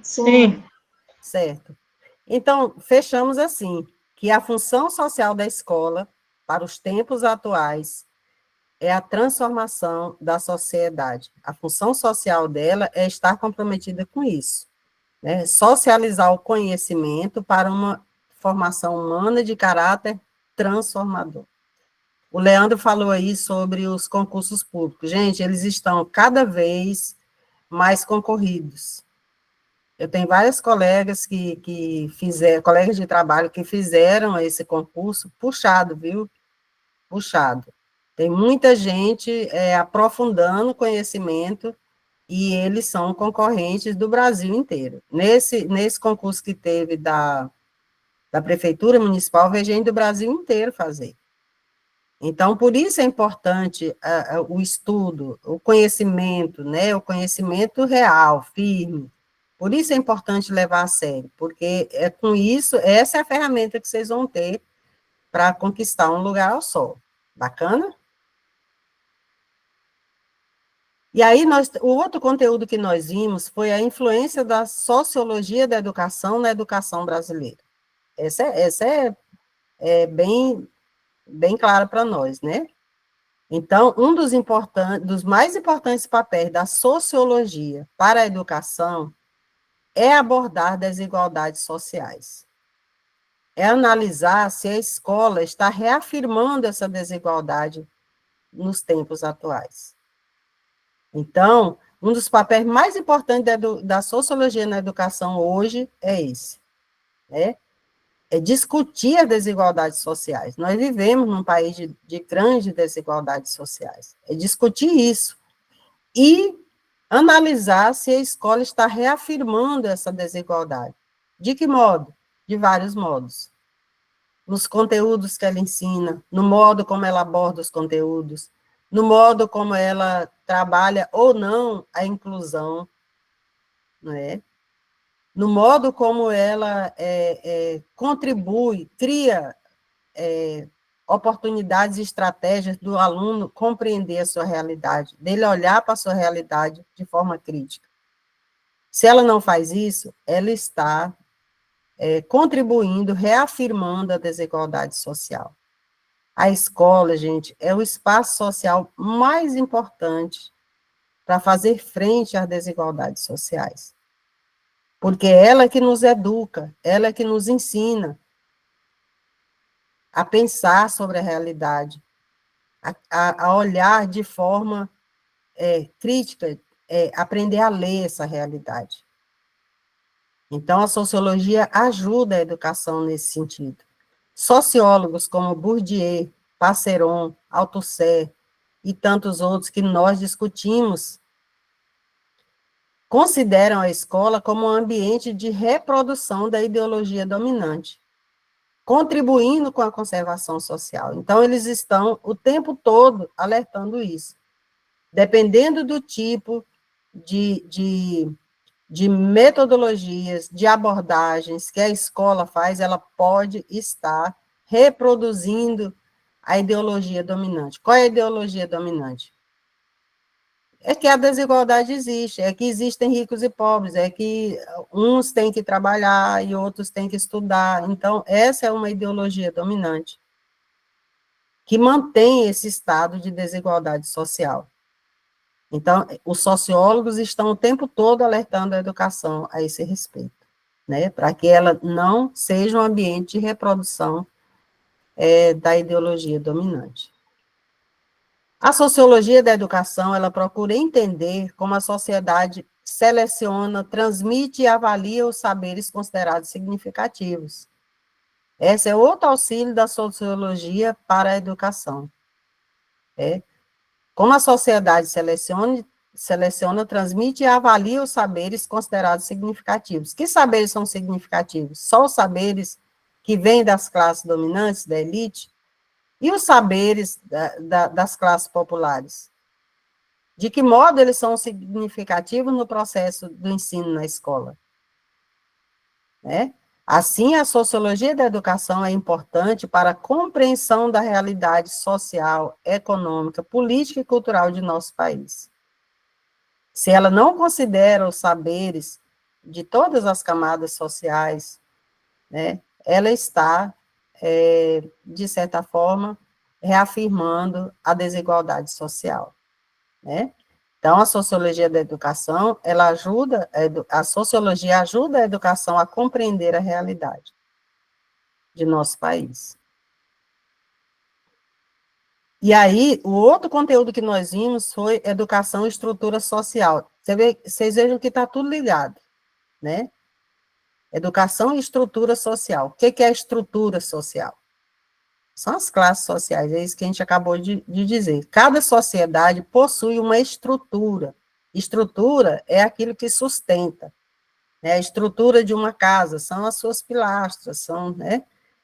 Sim. Certo. Então, fechamos assim, que a função social da escola, para os tempos atuais, é a transformação da sociedade. A função social dela é estar comprometida com isso, né? Socializar o conhecimento para uma formação humana de caráter transformador. O Leandro falou aí sobre os concursos públicos. Gente, eles estão cada vez mais concorridos. Eu tenho várias colegas que fizeram, colegas de trabalho que fizeram esse concurso puxado, viu? Puxado. Tem muita gente aprofundando o conhecimento e eles são concorrentes do Brasil inteiro. Nesse concurso que teve da Prefeitura Municipal, veio gente do Brasil inteiro fazer. Então, por isso é importante o estudo, o conhecimento, né? O conhecimento real, firme. Por isso é importante levar a sério, porque é com isso, essa é a ferramenta que vocês vão ter para conquistar um lugar ao sol. Bacana? E aí, o outro conteúdo que nós vimos foi a influência da sociologia da educação na educação brasileira. Essa é bem clara para nós, né? Então, um dos mais importantes papéis da sociologia para a educação é abordar desigualdades sociais. É analisar se a escola está reafirmando essa desigualdade nos tempos atuais. Então, um dos papéis mais importantes da sociologia na educação hoje é esse, né? É discutir as desigualdades sociais. Nós vivemos num país de grandes desigualdades sociais. É discutir isso. E analisar se a escola está reafirmando essa desigualdade. De que modo? De vários modos. Nos conteúdos que ela ensina, no modo como ela aborda os conteúdos, no modo como ela trabalha ou não a inclusão, não é? No modo como ela contribui, cria oportunidades e estratégias do aluno compreender a sua realidade, dele olhar para a sua realidade de forma crítica. Se ela não faz isso, ela está contribuindo, reafirmando a desigualdade social. A escola, gente, é o espaço social mais importante para fazer frente às desigualdades sociais. Porque ela é que nos educa, ela é que nos ensina a pensar sobre a realidade, a olhar de forma crítica, aprender a ler essa realidade. Então, a sociologia ajuda a educação nesse sentido. Sociólogos como Bourdieu, Passeron, Althusser e tantos outros que nós discutimos consideram a escola como um ambiente de reprodução da ideologia dominante, contribuindo com a conservação social. Então, eles estão o tempo todo alertando isso. Dependendo do tipo de metodologias, de abordagens que a escola faz, ela pode estar reproduzindo a ideologia dominante. Qual é a ideologia dominante? É que a desigualdade existe, é que existem ricos e pobres, é que uns têm que trabalhar e outros têm que estudar. Então, essa é uma ideologia dominante que mantém esse estado de desigualdade social. Então, os sociólogos estão o tempo todo alertando a educação a esse respeito, né, para que ela não seja um ambiente de reprodução da ideologia dominante. A sociologia da educação, ela procura entender como a sociedade seleciona, transmite e avalia os saberes considerados significativos. Esse é outro auxílio da sociologia para a educação. Como a sociedade seleciona, transmite e avalia os saberes considerados significativos. Que saberes são significativos? Só os saberes que vêm das classes dominantes, da elite, e os saberes das classes populares. De que modo eles são significativos no processo do ensino na escola? Assim, a sociologia da educação é importante para a compreensão da realidade social, econômica, política e cultural de nosso país. Se ela não considera os saberes de todas as camadas sociais, ela está, de certa forma, reafirmando a desigualdade social. Então, a sociologia da educação, a sociologia ajuda a educação a compreender a realidade de nosso país. E aí, o outro conteúdo que nós vimos foi educação e estrutura social. Vocês vejam que está tudo ligado, né? Educação e estrutura social. O que é estrutura social? São as classes sociais, é isso que a gente acabou de dizer. Cada sociedade possui uma estrutura. Estrutura é aquilo que sustenta. A estrutura de uma casa são as suas pilastras, né?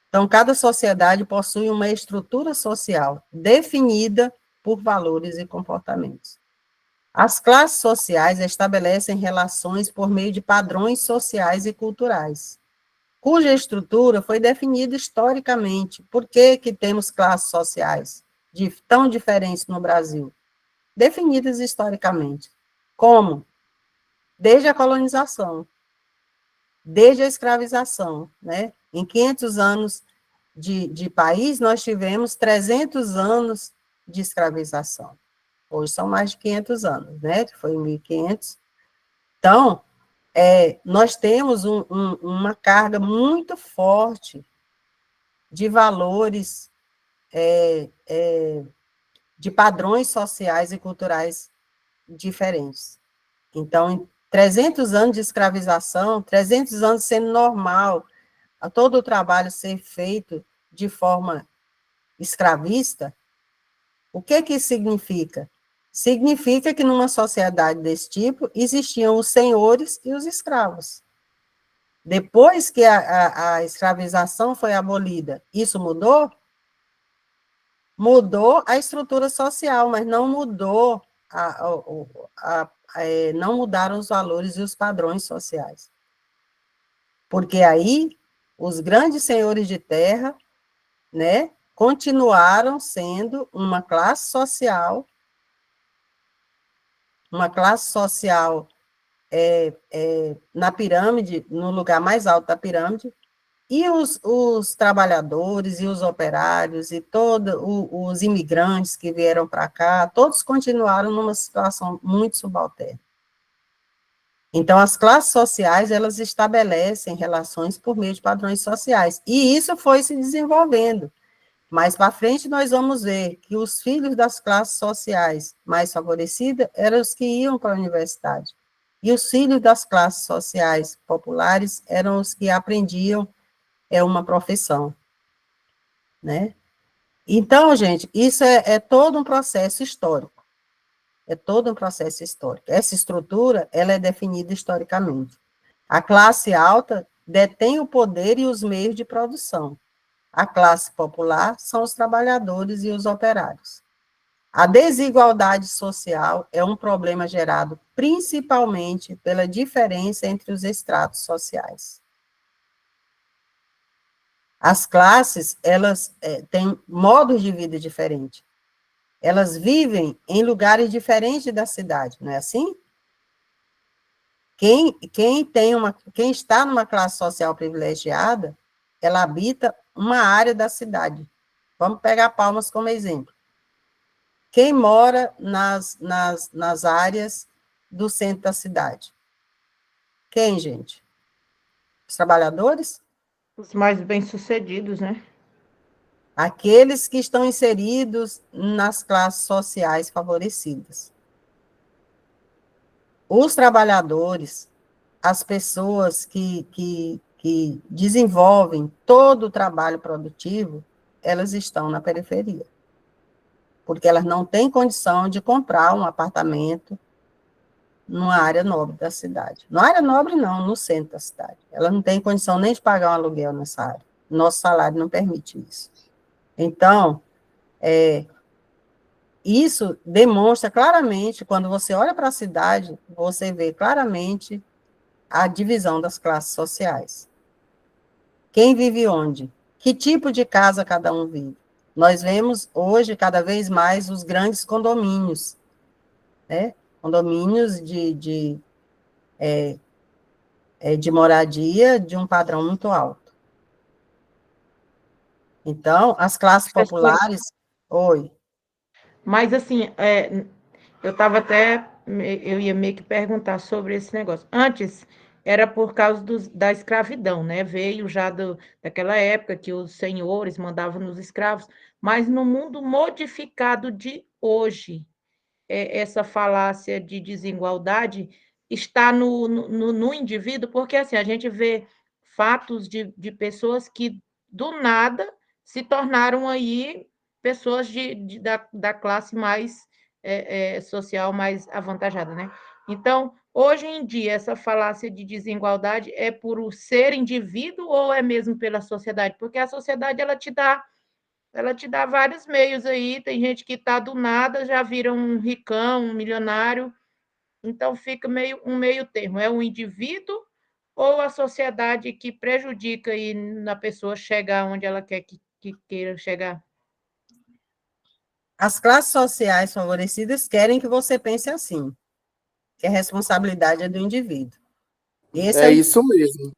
Então, cada sociedade possui uma estrutura social definida por valores e comportamentos. As classes sociais estabelecem relações por meio de padrões sociais e culturais, cuja estrutura foi definida historicamente. Por que temos classes sociais tão diferentes no Brasil? Definidas historicamente. Como? Desde a colonização, desde a escravização, né? Em 500 anos de país, nós tivemos 300 anos de escravização. Hoje são mais de 500 anos, né? Que foi em 1500. Então, nós temos uma carga muito forte de valores, de padrões sociais e culturais diferentes. Então, em 300 anos de escravização, 300 anos sendo normal, a todo o trabalho ser feito de forma escravista, o que isso significa? Significa que numa sociedade desse tipo, existiam os senhores e os escravos. Depois que a escravização foi abolida, isso mudou? Mudou a estrutura social, mas não mudou não mudaram os valores e os padrões sociais. Porque aí, os grandes senhores de terra, né, continuaram sendo uma classe social na pirâmide, no lugar mais alto da pirâmide, e os trabalhadores e os operários e todos os imigrantes que vieram para cá, todos continuaram numa situação muito subalterna. Então, as classes sociais, elas estabelecem relações por meio de padrões sociais, e isso foi se desenvolvendo. Mais para frente, nós vamos ver que os filhos das classes sociais mais favorecidas eram os que iam para a universidade, e os filhos das classes sociais populares eram os que aprendiam uma profissão, né? Então, gente, isso é todo um processo histórico. É todo um processo histórico. Essa estrutura, ela é definida historicamente. A classe alta detém o poder e os meios de produção. A classe popular são os trabalhadores e os operários. A desigualdade social é um problema gerado principalmente pela diferença entre os estratos sociais. As classes, elas têm modos de vida diferentes. Elas vivem em lugares diferentes da cidade, não é assim? Quem está numa classe social privilegiada, ela habita uma área da cidade. Vamos pegar Palmas como exemplo. Quem mora nas áreas do centro da cidade? Quem, gente? Os trabalhadores? Os mais bem-sucedidos, né? Aqueles que estão inseridos nas classes sociais favorecidas. os trabalhadores, as pessoas que desenvolvem todo o trabalho produtivo, elas estão na periferia, porque elas não têm condição de comprar um apartamento numa área nobre da cidade. Na área nobre, não, no centro da cidade. Ela não tem condição nem de pagar um aluguel nessa área. Nosso salário não permite isso. Então, isso demonstra claramente, quando você olha para a cidade, você vê claramente a divisão das classes sociais. Quem vive onde? Que tipo de casa cada um vive? Nós vemos hoje, cada vez mais, os grandes condomínios, né? Condomínios de moradia de um padrão muito alto. Então, as classes Professora, populares... Oi. mas assim, eu estava até, eu ia meio que perguntar sobre esse negócio. Antes era por causa da escravidão, né? Veio já daquela época que os senhores mandavam nos escravos, mas no mundo modificado de hoje, essa falácia de desigualdade está no indivíduo, porque assim, a gente vê fatos de pessoas que do nada se tornaram aí pessoas da classe mais social mais avantajada, né? Então, hoje em dia, essa falácia de desigualdade é por ser indivíduo ou é mesmo pela sociedade? Porque a sociedade ela te dá vários meios aí, tem gente que está do nada, já vira um ricão, um milionário, então fica um meio termo, é o indivíduo ou a sociedade que prejudica aí na pessoa chegar onde ela que queira chegar? As classes sociais favorecidas querem que você pense assim, que a responsabilidade é do indivíduo. É isso mesmo.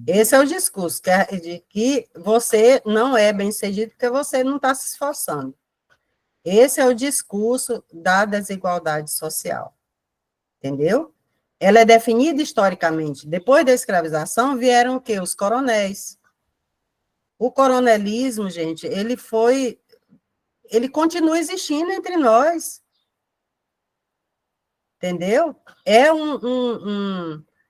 Esse é o discurso, de que você não é bem-sucedido porque você não está se esforçando. Esse é o discurso da desigualdade social, entendeu? Ela é definida historicamente. Depois da escravização, vieram o quê? Os coronéis. O coronelismo, gente, ele continua existindo entre nós, entendeu?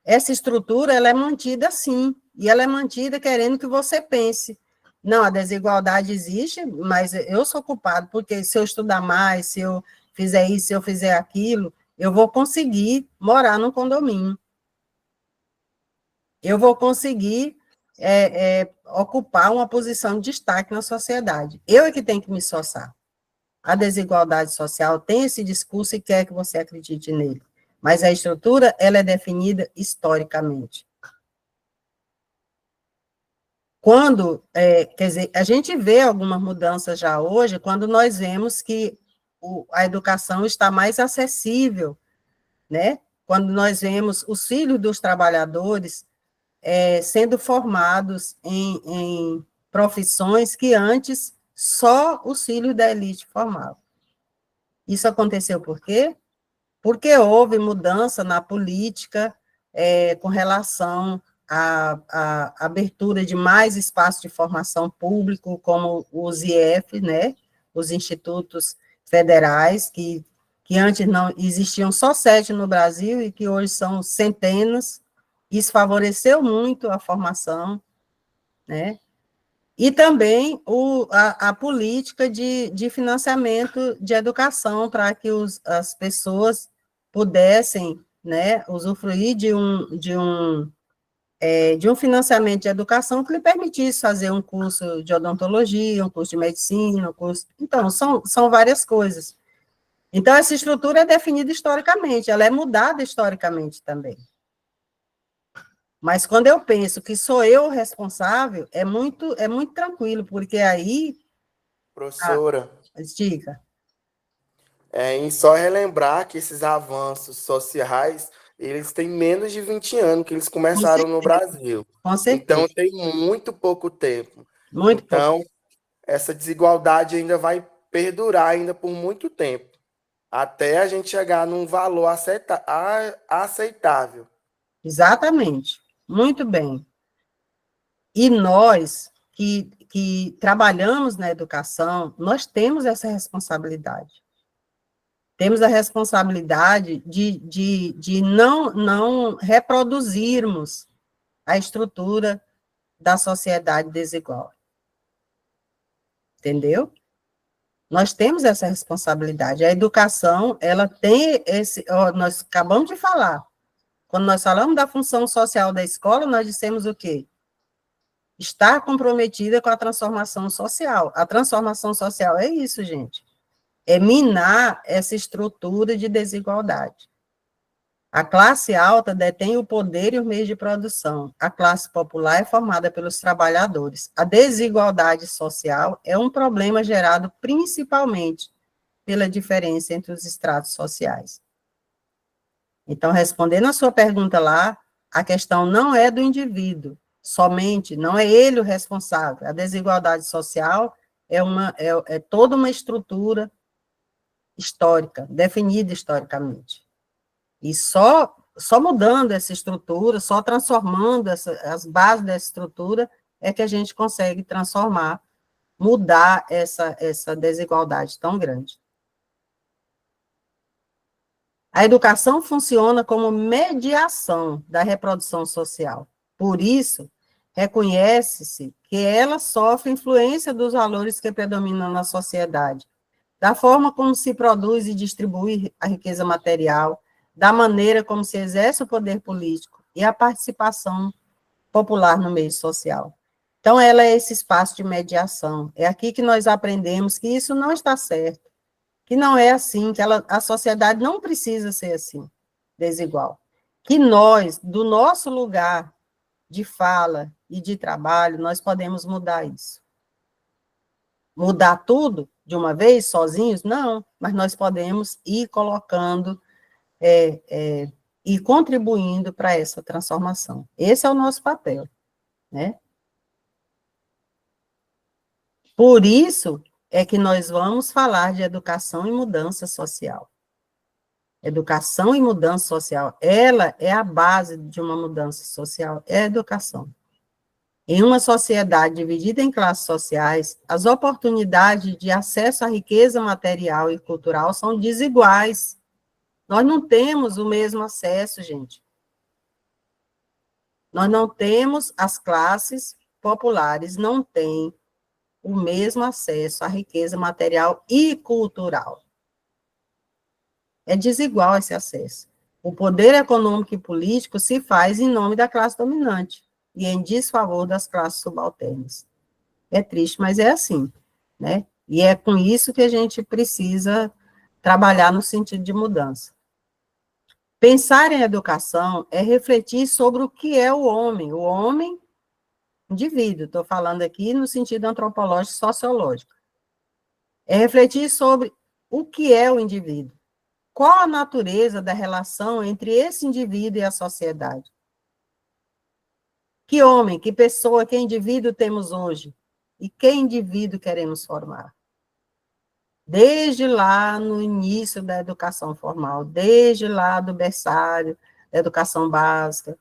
Essa estrutura, ela é mantida assim, e ela é mantida querendo que você pense. Não, a desigualdade existe, mas eu sou culpado, porque se eu estudar mais, se eu fizer isso, se eu fizer aquilo, eu vou conseguir morar num condomínio. Eu vou conseguir ocupar uma posição de destaque na sociedade. Eu é que tenho que me esforçar. A desigualdade social tem esse discurso e quer que você acredite nele. Mas a estrutura, ela é definida historicamente. Quando, quer dizer, a gente vê algumas mudanças já hoje, quando nós vemos que a educação está mais acessível, né? Quando nós vemos os filhos dos trabalhadores sendo formados em profissões que antes só os filhos da elite formavam. Isso aconteceu por quê? Porque houve mudança na política com relação à abertura de mais espaços de formação público, como os IF, né, os institutos federais, que antes não existiam só 7 no Brasil e que hoje são centenas. Isso favoreceu muito a formação, né? E também a política de financiamento de educação, para que as pessoas pudessem, né, usufruir de um financiamento de educação que lhe permitisse fazer um curso de odontologia, um curso de medicina, um curso... Então, são várias coisas. Então, essa estrutura é definida historicamente, ela é mudada historicamente também. Mas quando eu penso que sou eu o responsável, é muito tranquilo, porque aí... Professora, Diga. em só relembrar que esses avanços sociais, eles têm menos de 20 anos que eles Com começaram no certeza. Brasil. Com certeza. Então, tem muito pouco tempo. Muito Então, pouco. essa desigualdade ainda vai perdurar ainda por muito tempo, até a gente chegar num valor aceitável. Exatamente. Muito bem. E nós, que trabalhamos na educação, nós temos essa responsabilidade. temos a responsabilidade de não reproduzirmos a estrutura da sociedade desigual. Entendeu? Nós temos essa responsabilidade. A educação, ela tem esse... Nós acabamos de falar. Quando nós falamos da função social da escola, nós dissemos o quê? Estar comprometida com a transformação social. A transformação social é isso, gente. É minar essa estrutura de desigualdade. A classe alta detém o poder e os meios de produção. A classe popular é formada pelos trabalhadores. A desigualdade social é um problema gerado principalmente pela diferença entre os estratos sociais. Então, respondendo a sua pergunta lá, a questão não é do indivíduo, somente, não é ele o responsável. A desigualdade social é toda uma estrutura histórica, definida historicamente. E só mudando essa estrutura, só transformando as bases dessa estrutura, é que a gente consegue transformar, mudar essa desigualdade tão grande. A educação funciona como mediação da reprodução social. Por isso, reconhece-se que ela sofre influência dos valores que predominam na sociedade, da forma como se produz e distribui a riqueza material, da maneira como se exerce o poder político e a participação popular no meio social. Então, ela é esse espaço de mediação. É aqui que nós aprendemos que isso não está certo, que não é assim, que a sociedade não precisa ser assim, desigual. Que nós, do nosso lugar de fala e de trabalho, nós podemos mudar isso. Mudar tudo de uma vez, sozinhos? Não, mas nós podemos ir colocando e contribuindo para essa transformação. Esse é o nosso papel, né? Por isso é que nós vamos falar de educação e mudança social. Educação e mudança social, ela é a base de uma mudança social, é a educação. Em uma sociedade dividida em classes sociais, as oportunidades de acesso à riqueza material e cultural são desiguais. Nós não temos o mesmo acesso, gente. Nós não temos, as classes populares não têm o mesmo acesso à riqueza material e cultural. É desigual esse acesso. O poder econômico e político se faz em nome da classe dominante e em desfavor das classes subalternas. É triste, mas é assim, né? E é com isso que a gente precisa trabalhar no sentido de mudança. Pensar em educação é refletir sobre o que é o homem, indivíduo, estou falando aqui no sentido antropológico e sociológico. É refletir sobre o que é o indivíduo, qual a natureza da relação entre esse indivíduo e a sociedade. Que homem, que pessoa, que indivíduo temos hoje? E que indivíduo queremos formar? Desde lá no início da educação formal, desde lá do berçário, da educação básica,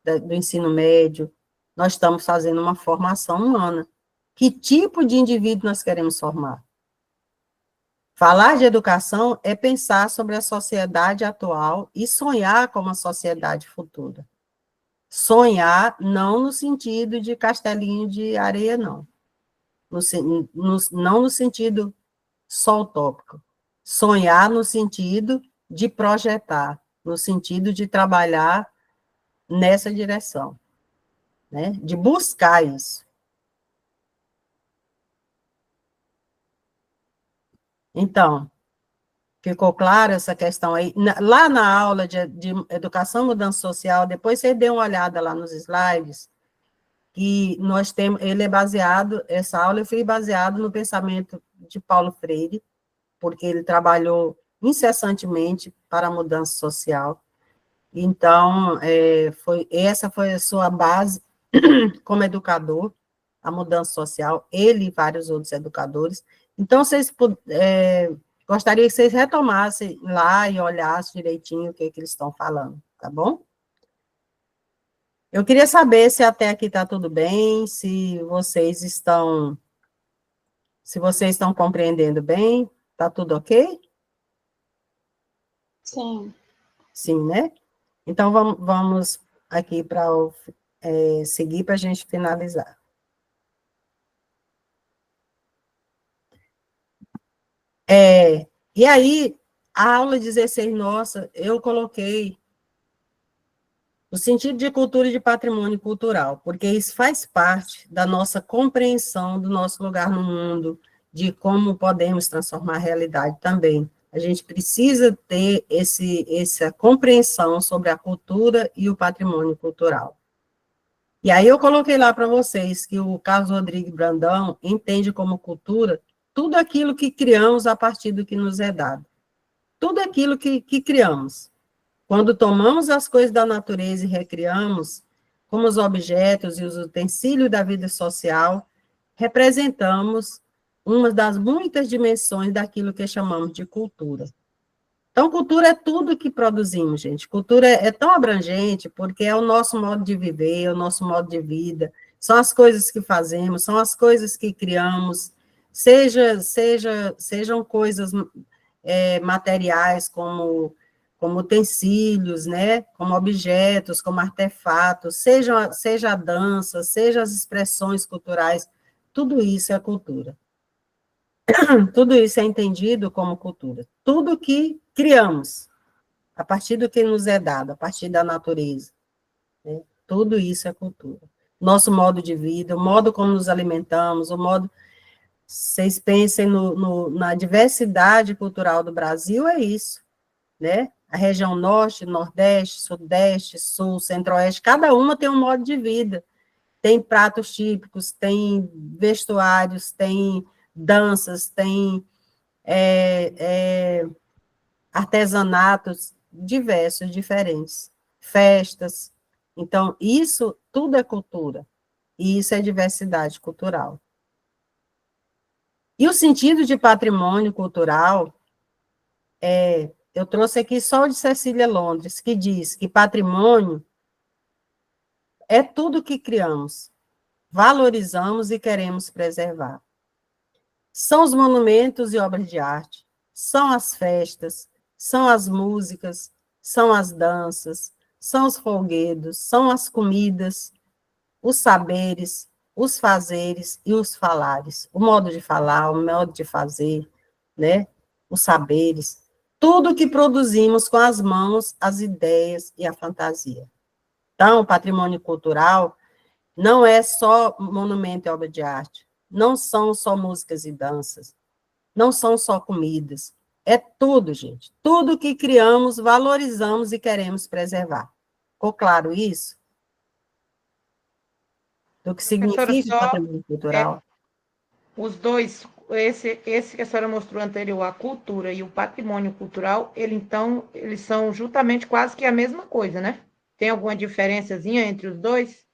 do ensino médio, nós estamos fazendo uma formação humana. Que tipo de indivíduo nós queremos formar? Falar de educação é pensar sobre a sociedade atual e sonhar com uma sociedade futura. Sonhar não no sentido de castelinho de areia, não. Não no sentido só utópico. Sonhar no sentido de projetar, no sentido de trabalhar nessa direção, né? De buscar isso. Então, ficou clara essa questão aí? Lá na aula de educação e mudança social, depois você dê uma olhada lá nos slides, que nós temos, ele é baseado, essa aula eu fui baseado no pensamento de Paulo Freire, porque ele trabalhou incessantemente para a mudança social. Então, essa foi a sua base como educador, a mudança social, ele e vários outros educadores. Então, gostaria que vocês retomassem lá e olhassem direitinho o que eles estão falando, tá bom? Eu queria saber se até aqui está tudo bem, se vocês estão compreendendo bem, está tudo ok? Sim. Sim, né? Então, vamos aqui para seguir para a gente finalizar. E aí, a aula 16 nossa, eu coloquei o sentido de cultura e de patrimônio cultural, porque isso faz parte da nossa compreensão do nosso lugar no mundo, de como podemos transformar a realidade também. A gente precisa ter essa compreensão sobre a cultura e o patrimônio cultural. E aí eu coloquei lá para vocês que o Carlos Rodrigues Brandão entende como cultura tudo aquilo que criamos a partir do que nos é dado. Tudo aquilo que criamos. Quando tomamos as coisas da natureza e recriamos, como os objetos e os utensílios da vida social, representamos uma das muitas dimensões daquilo que chamamos de cultura. Então, cultura é tudo que produzimos, gente. Cultura é tão abrangente, porque é o nosso modo de viver, é o nosso modo de vida, são as coisas que fazemos, são as coisas que criamos, sejam coisas materiais, como utensílios, né, como objetos, como artefatos, seja a dança, seja as expressões culturais, tudo isso é cultura. Tudo isso é entendido como cultura. Tudo que criamos, a partir do que nos é dado, a partir da natureza, né, tudo isso é cultura. Nosso modo de vida, o modo como nos alimentamos, o modo... Vocês pensem na diversidade cultural do Brasil, é isso, né? A região norte, nordeste, sudeste, sul, centro-oeste, cada uma tem um modo de vida. Tem pratos típicos, tem vestuários, tem danças, tem artesanatos diversos, diferentes, festas. Então, isso tudo é cultura, e isso é diversidade cultural. E o sentido de patrimônio cultural eu trouxe aqui só o de Cecília Londres, que diz que patrimônio é tudo que criamos, valorizamos e queremos preservar. São os monumentos e obras de arte, são as festas, são as músicas, são as danças, são os folguedos, são as comidas, os saberes, os fazeres e os falares. O modo de falar, o modo de fazer, né? Os saberes. Tudo que produzimos com as mãos, as ideias e a fantasia. Então, o patrimônio cultural não é só monumento e obra de arte, não são só músicas e danças, não são só comidas, é tudo, gente. Tudo que criamos, valorizamos e queremos preservar. Ficou claro isso? Do que Professora, significa só patrimônio cultural? os dois, esse que a senhora mostrou anterior, a cultura e o patrimônio cultural, eles são justamente quase que a mesma coisa, né? Tem alguma diferençazinha entre os dois?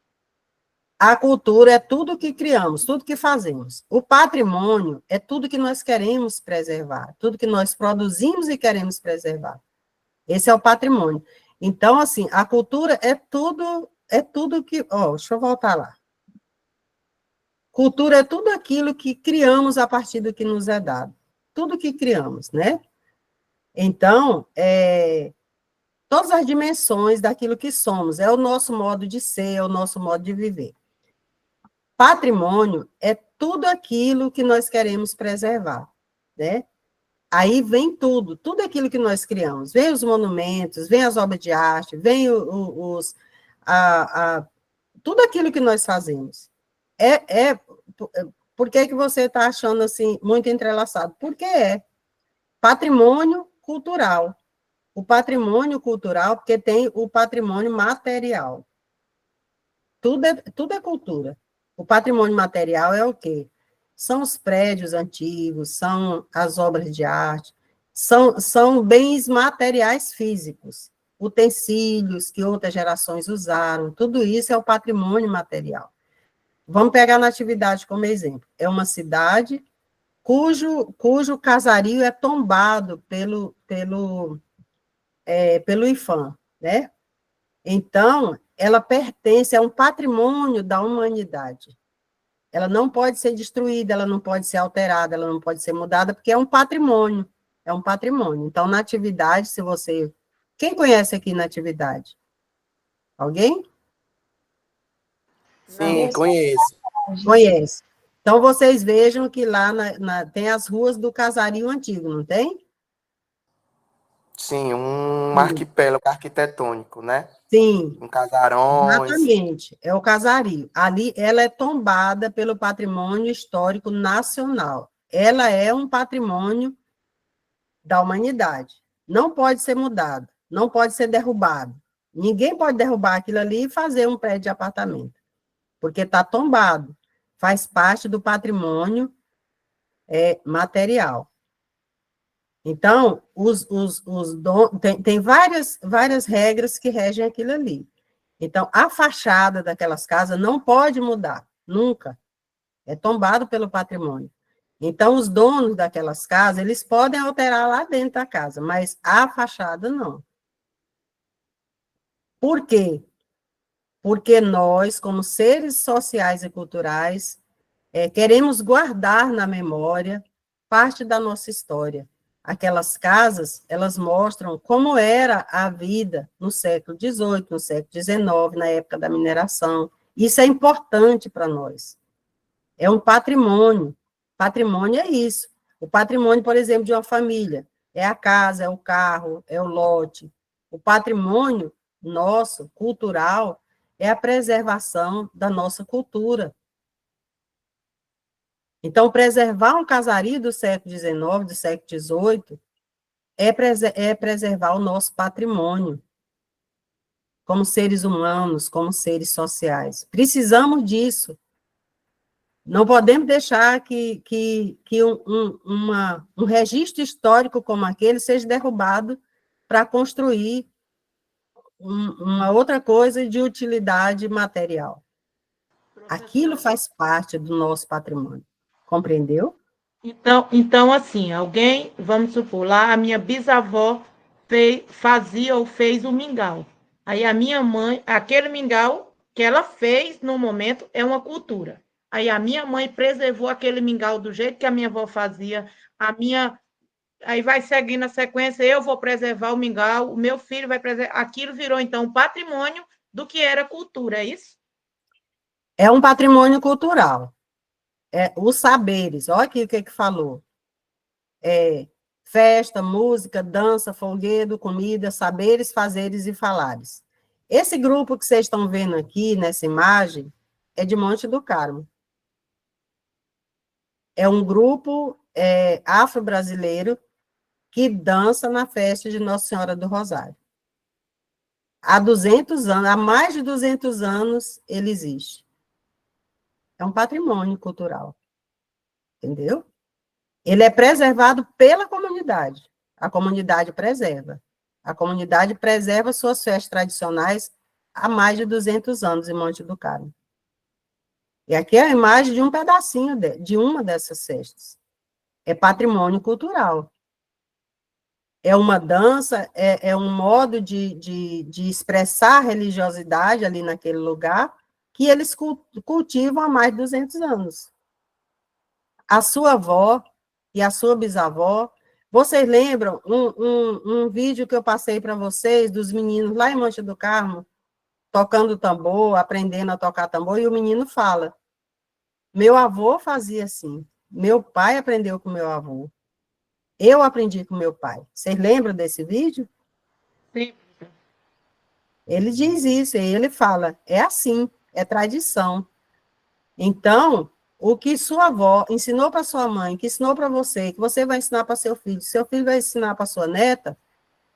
A cultura é tudo que criamos, tudo que fazemos. O patrimônio é tudo que nós queremos preservar, tudo que nós produzimos e queremos preservar. Esse é o patrimônio. Então, assim, a cultura é tudo que... deixa eu voltar lá. Cultura é tudo aquilo que criamos a partir do que nos é dado. Tudo que criamos, né? Então, todas as dimensões daquilo que somos, é o nosso modo de ser, é o nosso modo de viver. Patrimônio é tudo aquilo que nós queremos preservar, né? Aí vem tudo aquilo que nós criamos. Vem os monumentos, vem as obras de arte, vem tudo aquilo que nós fazemos. Por que você está achando assim muito entrelaçado? Porque é patrimônio cultural. O patrimônio cultural, porque tem o patrimônio material. Tudo é cultura. O patrimônio material é o quê? São os prédios antigos, são as obras de arte, são bens materiais físicos, utensílios que outras gerações usaram, tudo isso é o patrimônio material. Vamos pegar a Natividade como exemplo. É uma cidade cujo casario é tombado pelo IPHAN, né? Então, ela pertence a um patrimônio da humanidade. Ela não pode ser destruída, ela não pode ser alterada, ela não pode ser mudada, porque é um patrimônio. é um patrimônio. Então, Natividade, se você... Quem conhece aqui Natividade? Alguém? Sim, conheço. Conhece. Então, vocês vejam que lá tem as ruas do Casario Antigo, não tem? Sim, um Sim. arquipélago arquitetônico, né? Sim, Com casarões. exatamente. É o Casario. Ali, ela é tombada pelo Patrimônio Histórico Nacional. Ela é um patrimônio da humanidade. Não pode ser mudado, não pode ser derrubado. Ninguém pode derrubar aquilo ali e fazer um prédio de apartamento, porque está tombado. Faz parte do patrimônio material. Então, tem várias regras que regem aquilo ali. Então, a fachada daquelas casas não pode mudar, nunca. É tombado pelo patrimônio. Então, os donos daquelas casas, eles podem alterar lá dentro da casa, mas a fachada não. Por quê? Porque nós, como seres sociais e culturais, queremos guardar na memória parte da nossa história. Aquelas casas, elas mostram como era a vida no século XVIII, no século XIX, na época da mineração. Isso é importante para nós. É um patrimônio. Patrimônio é isso. O patrimônio, por exemplo, de uma família é a casa, é o carro, é o lote. O patrimônio nosso, cultural, é a preservação da nossa cultura. Então, preservar um casario do século XIX, do século XVIII, é preservar o nosso patrimônio, como seres humanos, como seres sociais. Precisamos disso. Não podemos deixar que um registro histórico como aquele seja derrubado para construir uma outra coisa de utilidade material. Aquilo faz parte do nosso patrimônio. Compreendeu? Então, assim, alguém, vamos supor, lá a minha bisavó fazia ou fez o mingau. Aí a minha mãe, aquele mingau que ela fez no momento é uma cultura. Aí a minha mãe preservou aquele mingau do jeito que a minha avó fazia. Aí vai seguindo a sequência, eu vou preservar o mingau, o meu filho vai preservar. Aquilo virou, então, patrimônio do que era cultura, é isso? É um patrimônio cultural. Os saberes, olha aqui o que falou. Festa, música, dança, folguedo, comida, saberes, fazeres e falares. Esse grupo que vocês estão vendo aqui, nessa imagem, é de Monte do Carmo. É um grupo afro-brasileiro que dança na festa de Nossa Senhora do Rosário. Há 200 anos, há mais de 200 anos, ele existe. É um patrimônio cultural. Entendeu? Ele é preservado pela comunidade. A comunidade preserva. A comunidade preserva suas festas tradicionais há mais de 200 anos em Monte do Carmo. E aqui é a imagem de um pedacinho de uma dessas festas. É patrimônio cultural. É uma dança, é um modo de expressar a religiosidade ali naquele lugar que eles cultivam há mais de 200 anos. A sua avó e a sua bisavó, vocês lembram um vídeo que eu passei para vocês dos meninos lá em Monte do Carmo, tocando tambor, aprendendo a tocar tambor, e o menino fala, meu avô fazia assim, meu pai aprendeu com meu avô, eu aprendi com meu pai. Vocês lembram desse vídeo? Sim. Ele diz isso, e ele fala, é assim, é tradição. Então, o que sua avó ensinou para sua mãe, que ensinou para você, que você vai ensinar para seu filho vai ensinar para sua neta,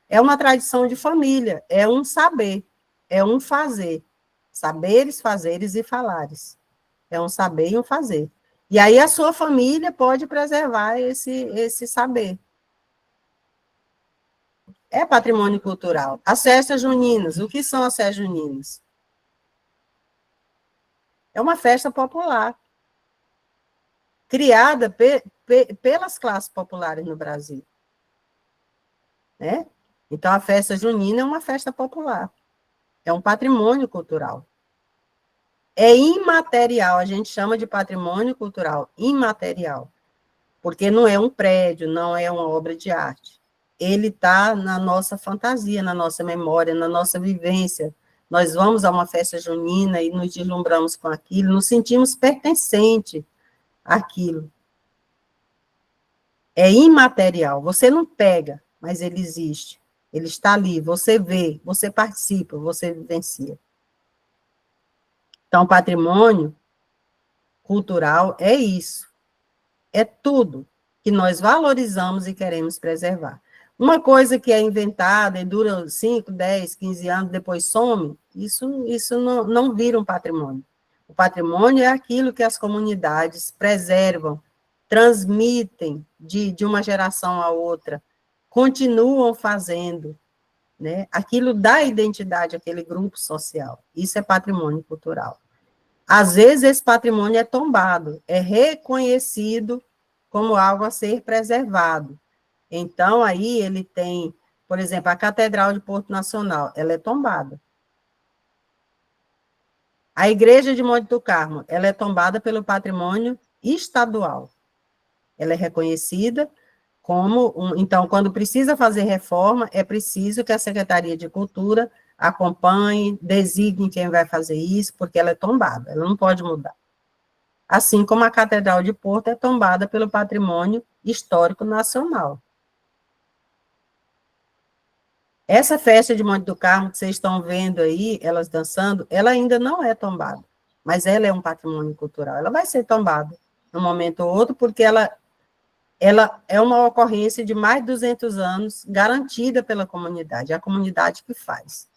é uma tradição de família, é um saber, é um fazer. Saberes, fazeres e falares. É um saber e um fazer. E aí a sua família pode preservar esse saber. É patrimônio cultural. As festas juninas, o que são as festas juninas? É uma festa popular, criada pelas classes populares no Brasil. Né? Então, a festa junina é uma festa popular, é um patrimônio cultural. É imaterial, a gente chama de patrimônio cultural imaterial, porque não é um prédio, não é uma obra de arte. Ele está na nossa fantasia, na nossa memória, na nossa vivência. Nós vamos a uma festa junina e nos deslumbramos com aquilo, nos sentimos pertencente àquilo. É imaterial, você não pega, mas ele existe. Ele está ali, você vê, você participa, você vivencia. Então, patrimônio cultural é isso. É tudo que nós valorizamos e queremos preservar. Uma coisa que é inventada e dura 5, 10, 15 anos, depois some, isso não vira um patrimônio. O patrimônio é aquilo que as comunidades preservam, transmitem de uma geração a outra, continuam fazendo, né? Aquilo dá identidade àquele grupo social. Isso é patrimônio cultural. Às vezes, esse patrimônio é tombado, é reconhecido como algo a ser preservado. Então, aí ele tem, por exemplo, a Catedral de Porto Nacional, ela é tombada. A Igreja de Monte do Carmo, ela é tombada pelo patrimônio estadual. Ela é reconhecida como então, quando precisa fazer reforma, é preciso que a Secretaria de Cultura acompanhe, designe quem vai fazer isso, porque ela é tombada, ela não pode mudar. Assim como a Catedral de Porto é tombada pelo patrimônio histórico nacional. Essa festa de Monte do Carmo que vocês estão vendo aí, elas dançando, ela ainda não é tombada, mas ela é um patrimônio cultural. Ela vai ser tombada num momento ou outro, porque ela é uma ocorrência de mais de 200 anos, garantida pela comunidade, é a comunidade que faz.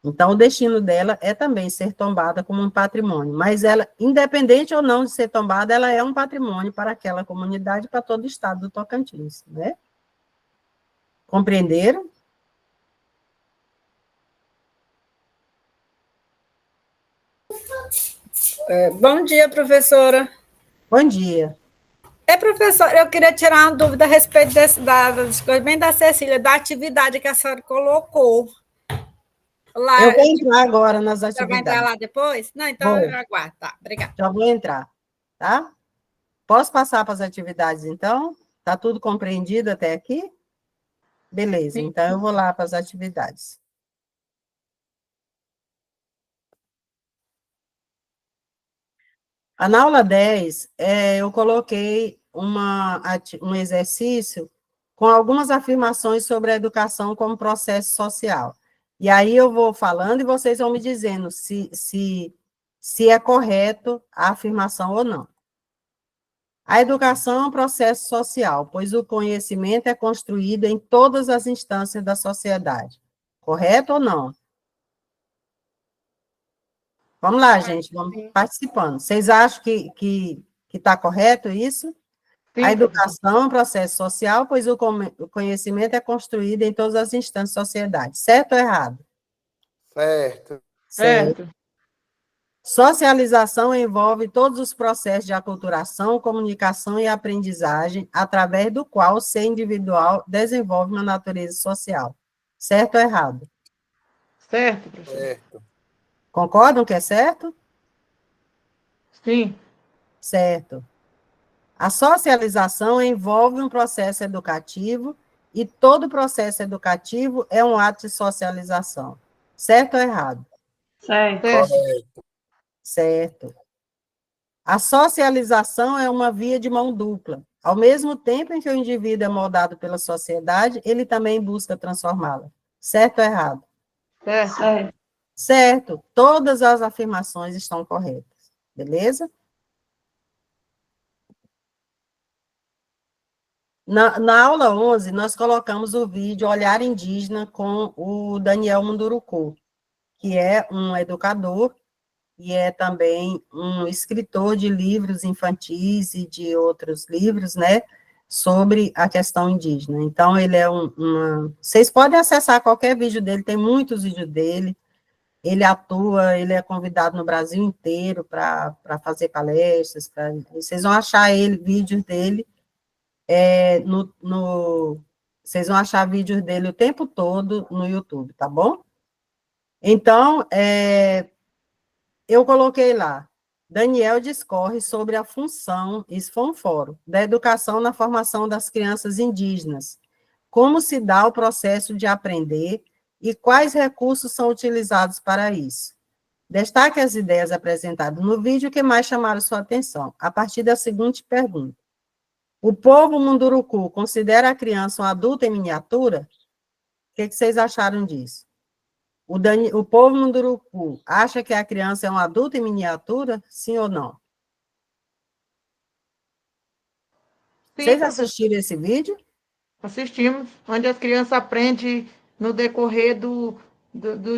Então, o destino dela é também ser tombada como um patrimônio, mas ela, independente ou não de ser tombada, ela é um patrimônio para aquela comunidade, para todo o estado do Tocantins, né? Compreenderam? Bom dia, professora. Bom dia. Professora, eu queria tirar uma dúvida a respeito bem da Cecília, da atividade que a senhora colocou. Lá, eu vou entrar agora nas atividades. Você vai entrar lá depois? Não, então eu aguardo. Tá, obrigada. Já vou entrar, tá? Posso passar para as atividades, então? Está tudo compreendido até aqui? Beleza, então eu vou lá para as atividades. Na aula 10, eu coloquei um exercício com algumas afirmações sobre a educação como processo social. E aí eu vou falando e vocês vão me dizendo se é correto a afirmação ou não. A educação é um processo social, pois o conhecimento é construído em todas as instâncias da sociedade. Correto ou não? Vamos lá, gente, vamos participando. Vocês acham que está correto isso? Sim. A educação é um processo social, pois o conhecimento é construído em todas as instâncias da sociedade. Certo ou errado? Certo. Certo. Socialização envolve todos os processos de aculturação, comunicação e aprendizagem, através do qual o ser individual desenvolve uma natureza social. Certo ou errado? Certo, professor. Certo. Concordam que é certo? Sim. Certo. A socialização envolve um processo educativo e todo processo educativo é um ato de socialização. Certo ou errado? Certo. Certo. A socialização é uma via de mão dupla. Ao mesmo tempo em que o indivíduo é moldado pela sociedade, ele também busca transformá-la. Certo ou errado? Certo. Certo. Todas as afirmações estão corretas. Beleza? Na aula 11, nós colocamos o vídeo Olhar Indígena com o Daniel Munduruku, que é um educador e é também um escritor de livros infantis e de outros livros, né, sobre a questão indígena. Então, ele é vocês podem acessar qualquer vídeo dele, tem muitos vídeos dele, ele atua, ele é convidado no Brasil inteiro para fazer palestras, vocês vão achar vídeos dele, vocês vão achar vídeos dele o tempo todo no YouTube, tá bom? Então, eu coloquei lá, Daniel discorre sobre a função, isso foi um fórum, da educação na formação das crianças indígenas, como se dá o processo de aprender e quais recursos são utilizados para isso. Destaque as ideias apresentadas no vídeo que mais chamaram sua atenção, a partir da seguinte pergunta. O povo Munduruku considera a criança um adulto em miniatura? O que vocês acharam disso? O povo Munduruku acha que a criança é um adulto em miniatura? Sim ou não? Sim, Vocês professor. assistiram esse vídeo? Assistimos, onde as crianças aprendem no decorrer do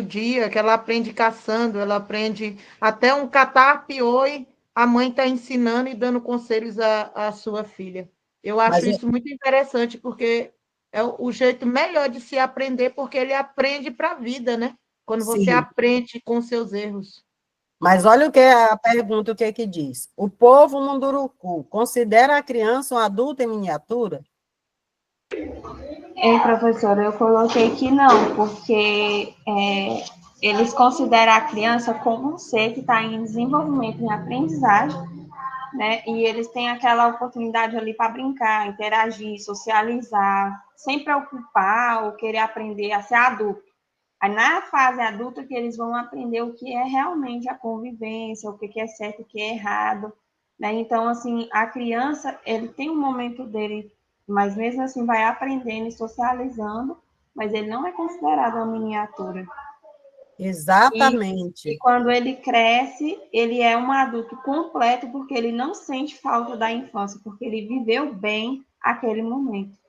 dia, que ela aprende caçando, ela aprende até um catar pioi, a mãe está ensinando e dando conselhos à sua filha. Eu Mas acho isso muito interessante, porque é o jeito melhor de se aprender, porque ele aprende para a vida, né? Quando você sim, aprende com seus erros. mas olha o que a pergunta, o que é que diz. O povo Munduruku considera a criança um adulto em miniatura? Professora, eu coloquei que não, porque eles consideram a criança como um ser que está em desenvolvimento, em aprendizagem, né? E eles têm aquela oportunidade ali para brincar, interagir, socializar, sem preocupar ou querer aprender a ser adulto. Aí, na fase adulta, que eles vão aprender o que é realmente a convivência, o que é certo, o que é errado, né? Então, assim, a criança, ele tem um momento dele, mas mesmo assim vai aprendendo e socializando, mas ele não é considerado uma miniatura. E Exatamente. quando ele cresce, ele é um adulto completo, porque ele não sente falta da infância, porque ele viveu bem aquele momento.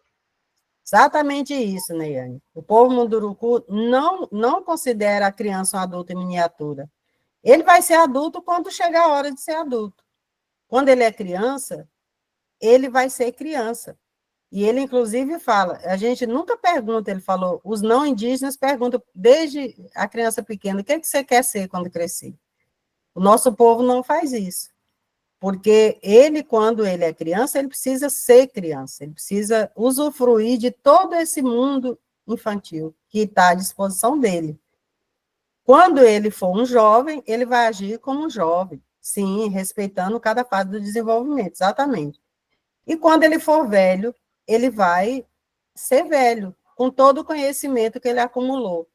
Exatamente isso, Neiane. O povo Munduruku não considera a criança um adulto em miniatura. Ele vai ser adulto quando chegar a hora de ser adulto. Quando ele é criança, ele vai ser criança. E ele, inclusive, fala, a gente nunca pergunta, ele falou, os não indígenas perguntam, desde a criança pequena, o que você quer ser quando crescer? O nosso povo não faz isso. Porque ele, quando ele é criança, ele precisa ser criança, ele precisa usufruir de todo esse mundo infantil que está à disposição dele. Quando ele for um jovem, ele vai agir como um jovem, sim, respeitando cada fase do desenvolvimento, exatamente. E quando ele for velho, ele vai ser velho, com todo o conhecimento que ele acumulou.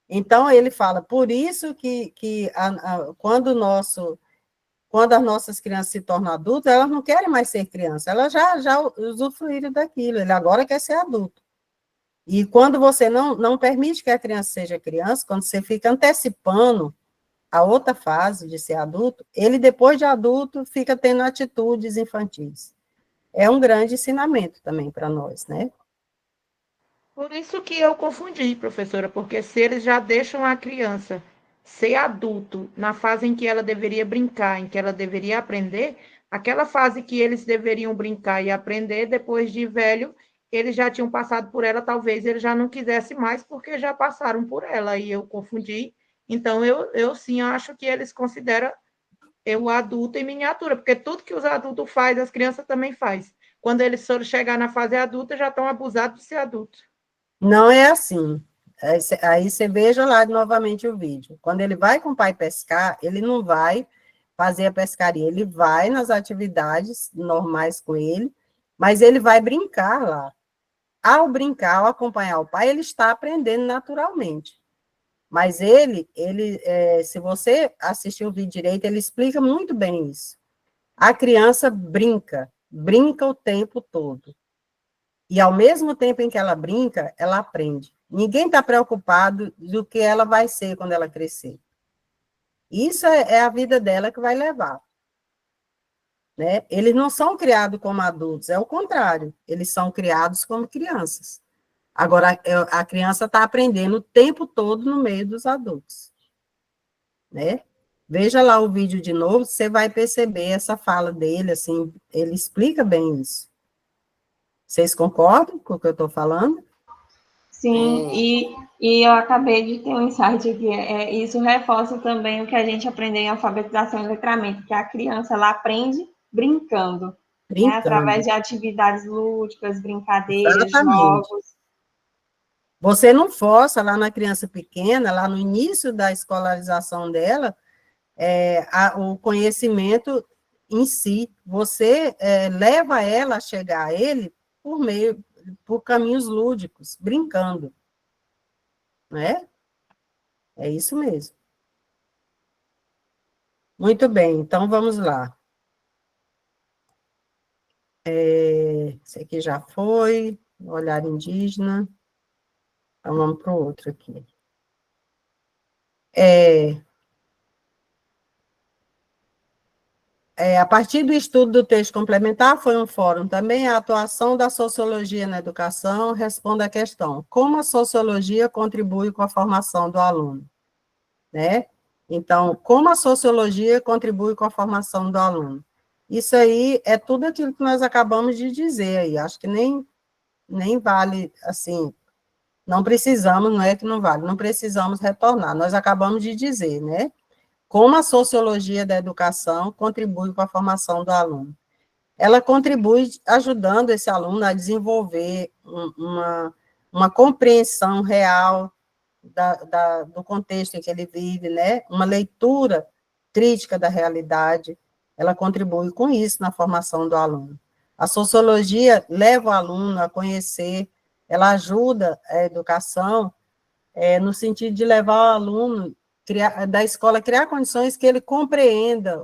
Então, ele fala, por isso que quando as nossas crianças se tornam adultas, elas não querem mais ser crianças, elas já usufruíram daquilo, ele agora quer ser adulto. E quando você não permite que a criança seja criança, quando você fica antecipando a outra fase de ser adulto, ele, depois de adulto, fica tendo atitudes infantis. É um grande ensinamento também para nós, né? Por isso que eu confundi, professora, porque se eles já deixam a criança ser adulto na fase em que ela deveria brincar, em que ela deveria aprender, aquela fase que eles deveriam brincar e aprender, depois de velho, eles já tinham passado por ela, talvez eles já não quisessem mais, porque já passaram por ela, e eu confundi. Então, eu sim acho que eles consideram o adulto em miniatura, porque tudo que os adultos fazem, as crianças também fazem. Quando eles forem chegar na fase adulta, já estão abusados de ser adultos. Não é assim. Aí você veja lá novamente o vídeo. Quando ele vai com o pai pescar, ele não vai fazer a pescaria, ele vai nas atividades normais com ele, mas ele vai brincar lá. Ao brincar, ao acompanhar o pai, ele está aprendendo naturalmente. Mas se você assistir o vídeo direito, ele explica muito bem isso. A criança brinca o tempo todo. E, ao mesmo tempo em que ela brinca, ela aprende. Ninguém está preocupado do que ela vai ser quando ela crescer. Isso é a vida dela que vai levar. Né? Eles não são criados como adultos, é o contrário. Eles são criados como crianças. Agora, a criança está aprendendo o tempo todo no meio dos adultos. Né? Veja lá o vídeo de novo, você vai perceber essa fala dele, assim, ele explica bem isso. Vocês concordam com o que eu estou falando? Sim, e eu acabei de ter um insight aqui. Isso reforça também o que a gente aprendeu em alfabetização e letramento, que a criança ela aprende brincando, né? Através de atividades lúdicas, brincadeiras, Exatamente. jogos. Você não força lá na criança pequena, lá no início da escolarização dela, o conhecimento em si, você leva ela a chegar a ele por caminhos lúdicos, brincando, né? É isso mesmo. Muito bem, então vamos lá. Esse aqui já foi, olhar indígena. Então, vamos para o outro aqui. A partir do estudo do texto complementar, foi um fórum também, a atuação da sociologia na educação responde à questão: como a sociologia contribui com a formação do aluno? Né? Então, como a sociologia contribui com a formação do aluno? Isso aí é tudo aquilo que nós acabamos de dizer aí, acho que nem vale, assim, não precisamos, não é que não vale, não precisamos retornar, nós acabamos de dizer, né? Como a sociologia da educação contribui com a formação do aluno. Ela contribui ajudando esse aluno a desenvolver uma compreensão real do contexto em que ele vive, né? Uma leitura crítica da realidade, ela contribui com isso na formação do aluno. A sociologia leva o aluno a conhecer, ela ajuda a educação no sentido de levar o aluno da escola a criar condições que ele compreenda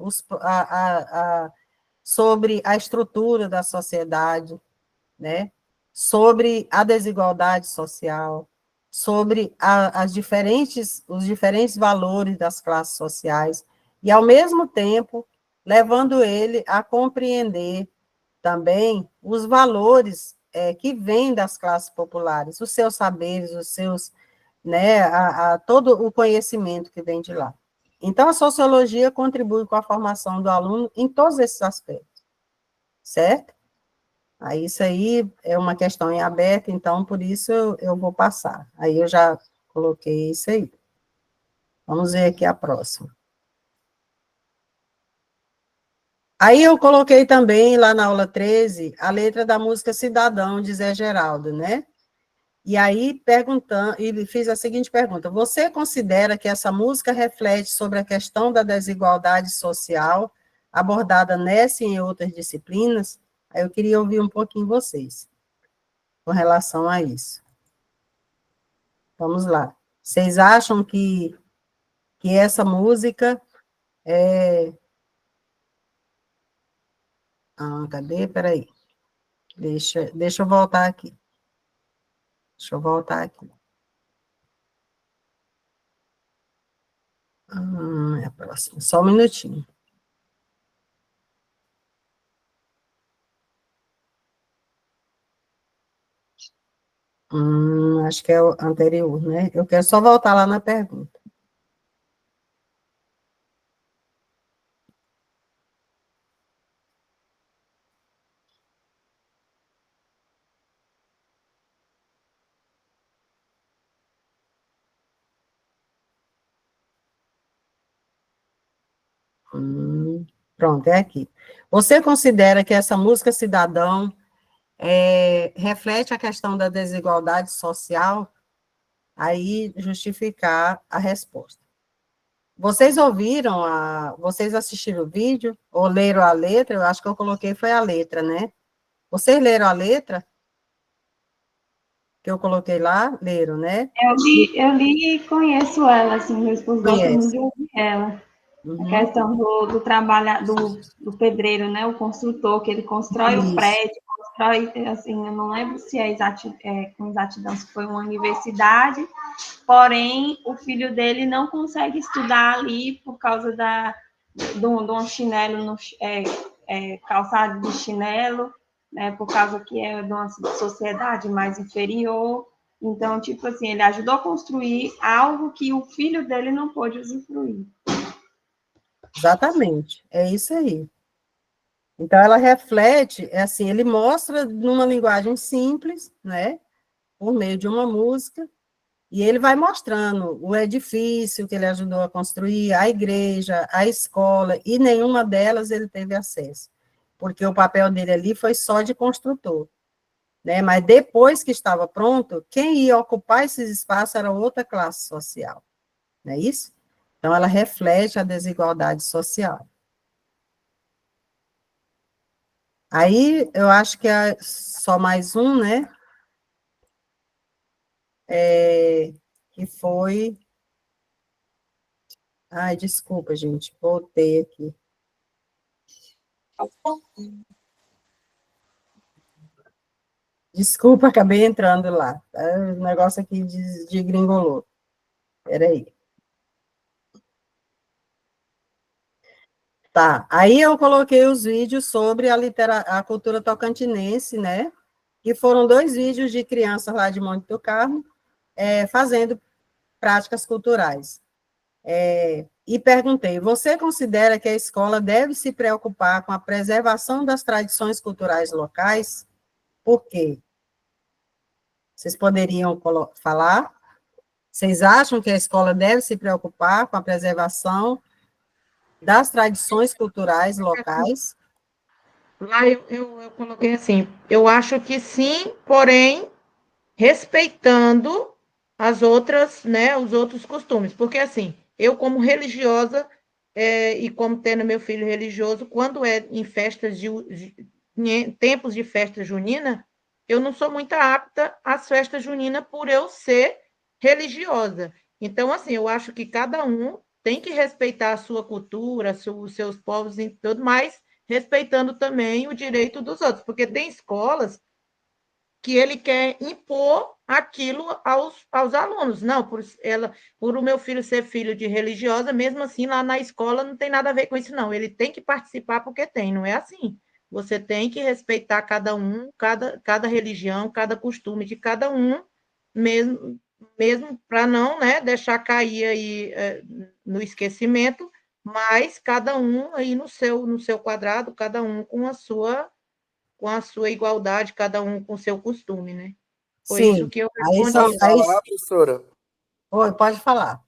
sobre a estrutura da sociedade, né? Sobre a desigualdade social, sobre os diferentes valores das classes sociais, e, ao mesmo tempo, levando ele a compreender também os valores que vêm das classes populares, os seus saberes, os seus, né, todo o conhecimento que vem de lá. Então, a sociologia contribui com a formação do aluno em todos esses aspectos, certo? Aí, isso aí é uma questão em aberto, então, por isso eu vou passar. Aí, eu já coloquei isso aí. Vamos ver aqui a próxima. Aí, eu coloquei também, lá na aula 13, a letra da música Cidadão, de Zé Geraldo, né? E aí, ele fez a seguinte pergunta: você considera que essa música reflete sobre a questão da desigualdade social, abordada nessa e em outras disciplinas? Aí eu queria ouvir um pouquinho vocês, com relação a isso. Vamos lá. Vocês acham que essa música cadê? Peraí. Deixa eu voltar aqui. Deixa eu voltar aqui. É a próxima. Só um minutinho. Acho que é o anterior, né? Eu quero só voltar lá na pergunta. Pronto, é aqui. Você considera que essa música Cidadão reflete a questão da desigualdade social? Aí, justificar a resposta. Vocês vocês assistiram o vídeo, ou leram a letra? Eu acho que eu coloquei foi a letra, né? Vocês leram a letra? Que eu coloquei lá? Leram, né? Eu li e conheço ela, assim, meu esposo gosta muito de ouvir ela. A questão do trabalho do pedreiro, né? O construtor, que ele constrói o prédio, constrói, assim, eu não lembro se com exatidão se foi uma universidade, porém, o filho dele não consegue estudar ali por causa de um chinelo, calçado de chinelo, né? Por causa que é de uma sociedade mais inferior. Então, tipo assim, ele ajudou a construir algo que o filho dele não pôde usufruir. Exatamente, é isso aí. Então, ela reflete, assim, ele mostra numa linguagem simples, né, por meio de uma música, e ele vai mostrando o edifício que ele ajudou a construir, a igreja, a escola, e nenhuma delas ele teve acesso, porque o papel dele ali foi só de construtor, né, mas depois que estava pronto, quem ia ocupar esses espaços era outra classe social, não é isso? Então, ela reflete a desigualdade social. Aí, eu acho que é só mais um, né? Que foi... Ai, desculpa, gente, voltei aqui. Desculpa, acabei entrando lá. O negócio aqui de gringolou. Peraí. Tá, aí eu coloquei os vídeos sobre a cultura tocantinense, né? Que foram 2 vídeos de crianças lá de Monte do Carmo, fazendo práticas culturais. E perguntei, você considera que a escola deve se preocupar com a preservação das tradições culturais locais? Por quê? Vocês poderiam falar? Vocês acham que a escola deve se preocupar com a preservação das tradições culturais locais? Lá eu coloquei assim, eu acho que sim, porém, respeitando as outras, né, os outros costumes, porque assim, eu como religiosa e como tendo meu filho religioso, quando é em festas em tempos de festa junina, eu não sou muito apta às festas juninas por eu ser religiosa. Então, assim, eu acho que cada um tem que respeitar a sua cultura, os seus povos e tudo mais, respeitando também o direito dos outros, porque tem escolas que ele quer impor aquilo aos alunos. Não, por o meu filho ser filho de religiosa, mesmo assim, lá na escola não tem nada a ver com isso, não. Ele tem que participar porque tem, não é assim. Você tem que respeitar cada um, cada religião, cada costume de cada um, mesmo para não, né, deixar cair aí no esquecimento, mas cada um aí no seu quadrado, cada um com a sua igualdade, cada um com o seu costume, né? Foi isso Sim, que eu aí respondi. Falar, professora? Oi, pode falar.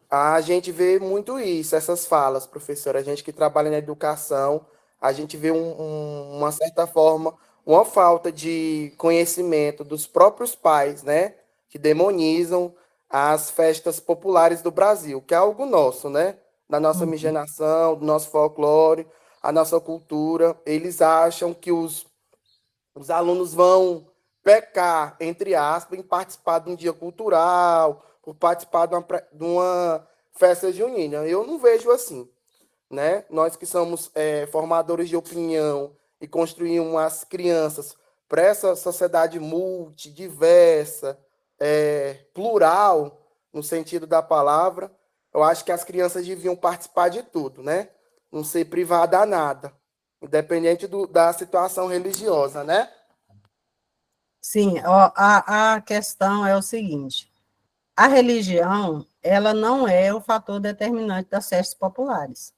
A gente vê muito isso, essas falas, professora. A gente que trabalha na educação, a gente vê uma certa forma, uma falta de conhecimento dos próprios pais, né? Que demonizam as festas populares do Brasil, que é algo nosso, né? Da nossa Uhum. miscigenação, do nosso folclore, a nossa cultura. Eles acham que os alunos vão pecar, entre aspas, em participar de um dia cultural, por participar de uma festa junina. Eu não vejo assim, né? Nós que somos formadores de opinião e construímos as crianças para essa sociedade multidiversa, plural, no sentido da palavra, eu acho que as crianças deviam participar de tudo, né? Não ser privada a nada, independente da situação religiosa, né? Sim, ó, a questão é o seguinte, a religião, ela não é o fator determinante das festas populares.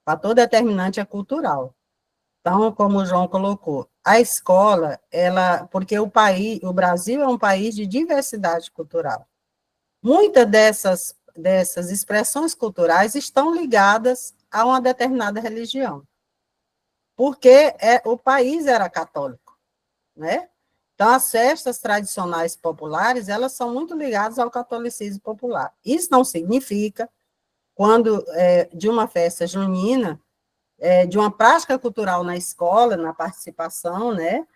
O fator determinante é cultural. Então, como o João colocou, a escola, porque o Brasil é um país de diversidade cultural. Muitas dessas expressões culturais estão ligadas a uma determinada religião, porque o país era católico, né? Então, as festas tradicionais populares, elas são muito ligadas ao catolicismo popular. Isso não significa, quando de uma festa junina, de uma prática cultural na escola, na participação, né,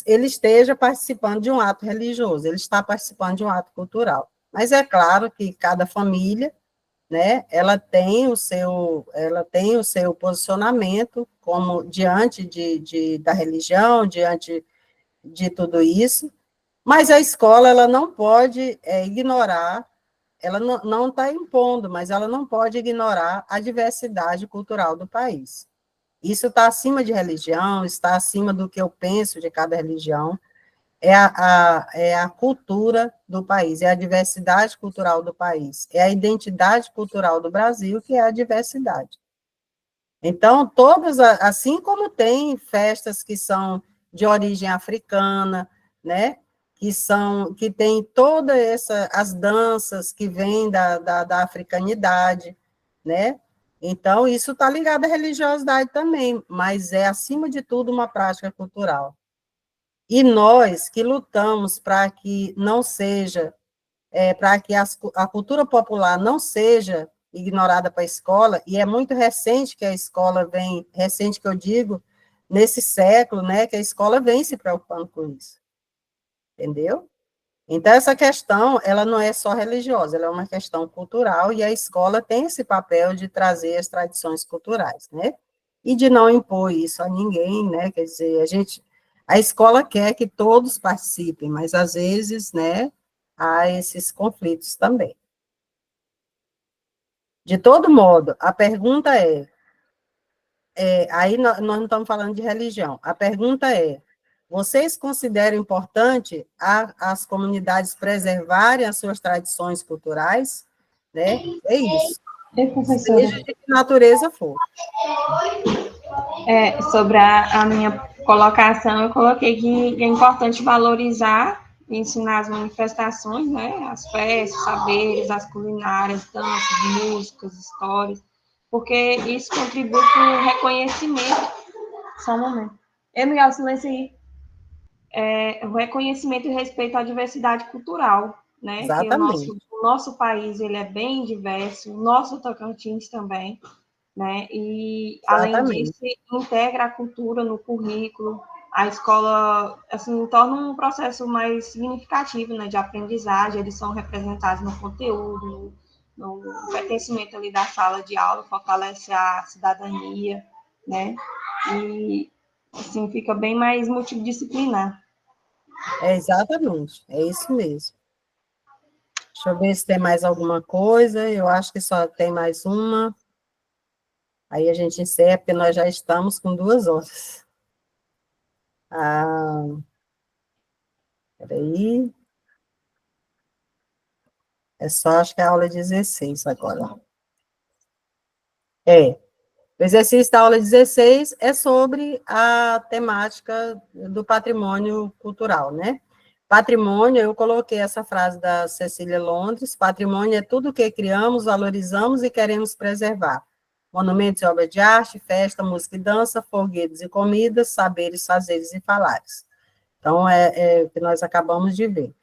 ele esteja participando de um ato religioso, ele está participando de um ato cultural. Mas é claro que cada família, né, ela tem o seu posicionamento como diante da religião, diante de tudo isso, mas a escola ela não pode ignorar, ela não está impondo, mas ela não pode ignorar a diversidade cultural do país. Isso está acima de religião, está acima do que eu penso de cada religião, é a cultura do país, é a diversidade cultural do país, é a identidade cultural do Brasil, que é a diversidade. Então, assim como tem festas que são de origem africana, né, que tem toda as danças que vêm da africanidade, né, então isso está ligado à religiosidade também, mas é, acima de tudo, uma prática cultural. E nós que lutamos para que não seja, para que a cultura popular não seja ignorada para a escola, e é muito recente que a escola vem, recente que eu digo, nesse século, né, que a escola vem se preocupando com isso, entendeu? Então, essa questão, ela não é só religiosa, ela é uma questão cultural, e a escola tem esse papel de trazer as tradições culturais, né? E de não impor isso a ninguém, né? Quer dizer, a escola quer que todos participem, mas às vezes, né, há esses conflitos também. De todo modo, a pergunta aí nós não estamos falando de religião, a pergunta é, vocês consideram importante as comunidades preservarem as suas tradições culturais? Né? É isso. Ei, professora. Seja de que natureza for. Sobre a minha colocação, eu coloquei que é importante valorizar e ensinar as manifestações, né? As festas, saberes, as culinárias, danças, músicas, histórias, porque isso contribui para o reconhecimento. Só um momento. Miguel, silêncio aí. O reconhecimento e respeito à diversidade cultural, né? Exatamente. Que o nosso país ele é bem diverso, o nosso Tocantins também, né? E, além disso, integra a cultura no currículo, a escola, assim, torna um processo mais significativo, né, de aprendizagem, eles são representados no conteúdo, no pertencimento ali da sala de aula, fortalece a cidadania, né? E, assim, fica bem mais multidisciplinar. Exatamente, é isso mesmo. Deixa eu ver se tem mais alguma coisa, eu acho que só tem mais uma. Aí a gente encerra, porque nós já estamos com 2 horas. Peraí. É só, acho que é a aula 16 agora. O exercício da aula 16 é sobre a temática do patrimônio cultural, né? Patrimônio, eu coloquei essa frase da Cecília Londres, patrimônio é tudo que criamos, valorizamos e queremos preservar. Monumentos e obras de arte, festa, música e dança, foguetes e comidas, saberes, fazeres e falares. Então, é o que nós acabamos de ver.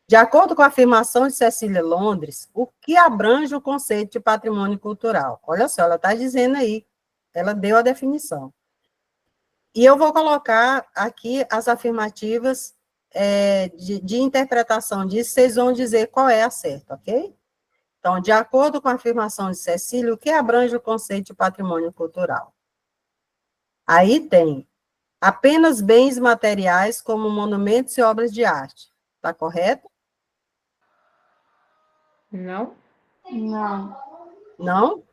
De acordo com a afirmação de Cecília Londres, o que abrange o conceito de patrimônio cultural? Olha só, ela está dizendo aí, ela deu a definição. E eu vou colocar aqui as afirmativas de interpretação disso, vocês vão dizer qual é a certa, ok? Então, de acordo com a afirmação de Cecília, o que abrange o conceito de patrimônio cultural? Aí tem apenas bens materiais como monumentos e obras de arte. Está correto? Não? Não. Não? Vou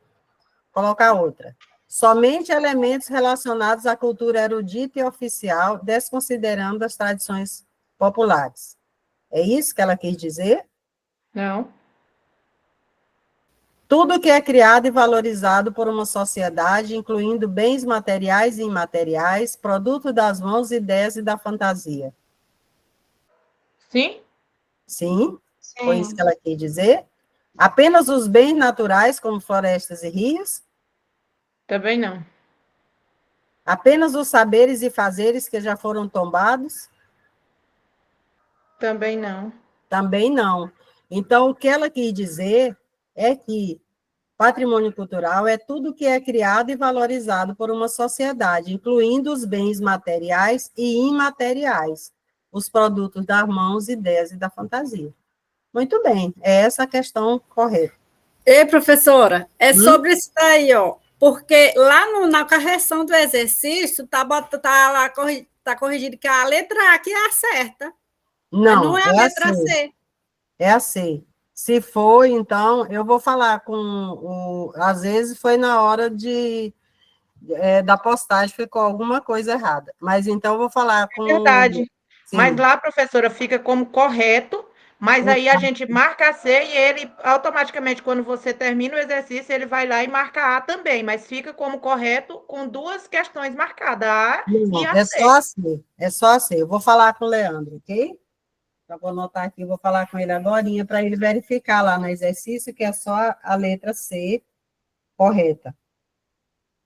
colocar outra. Somente elementos relacionados à cultura erudita e oficial, desconsiderando as tradições populares. É isso que ela quis dizer? Não. Tudo que é criado e valorizado por uma sociedade, incluindo bens materiais e imateriais, produto das mãos, ideias e da fantasia. Sim? Sim, foi isso que ela quis dizer? Apenas os bens naturais, como florestas e rios? Também não. Apenas os saberes e fazeres que já foram tombados? Também não. Também não. Então, o que ela quis dizer é que patrimônio cultural é tudo que é criado e valorizado por uma sociedade, incluindo os bens materiais e imateriais, os produtos das mãos, ideias e da fantasia. Muito bem, é essa a questão correta. Ei, professora, é sobre isso daí, ó. Porque lá na correção do exercício tá corrigido que a letra A que é a certa. Não é a letra C. É a C. Se for, então, eu vou falar às vezes foi na hora da postagem, ficou alguma coisa errada. Mas então eu vou falar com... É verdade. Sim. Mas lá, professora, fica como correto, mas aí a gente marca a C e ele, automaticamente, quando você termina o exercício, ele vai lá e marca A também, mas fica como correto com 2 questões marcadas, a A e a C. É só a C. Eu vou falar com o Leandro, ok? Já vou anotar aqui, vou falar com ele agora, para ele verificar lá no exercício que é só a letra C correta.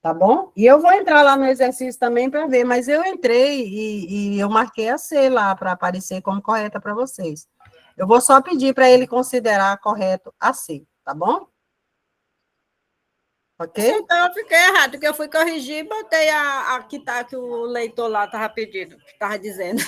Tá bom? E eu vou entrar lá no exercício também para ver, mas eu entrei e eu marquei a C lá para aparecer como correta para vocês. Eu vou só pedir para ele considerar correto a C, tá bom? ok? Então eu fiquei errado, porque eu fui corrigir e botei a que, tá, que o leitor lá estava pedindo, estava dizendo.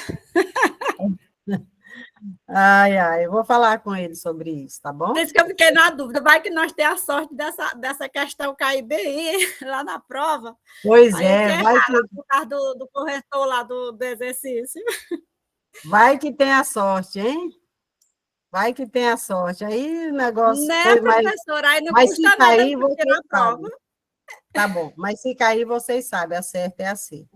Ai, ai, eu vou falar com ele sobre isso, tá Por bom? isso que eu fiquei na dúvida. Vai que nós temos a sorte dessa questão cair bem lá na prova. Pois Aí a gente é, errar lá por causa do corretor lá do exercício. vai que tem a sorte, hein? Vai que tem a sorte. Aí o negócio Né, foi mais. professora? Aí não Mas se custa nada cair, tirar vocês a prova. sabem. Tá bom, mas se cair, vocês sabem, a certa é assim.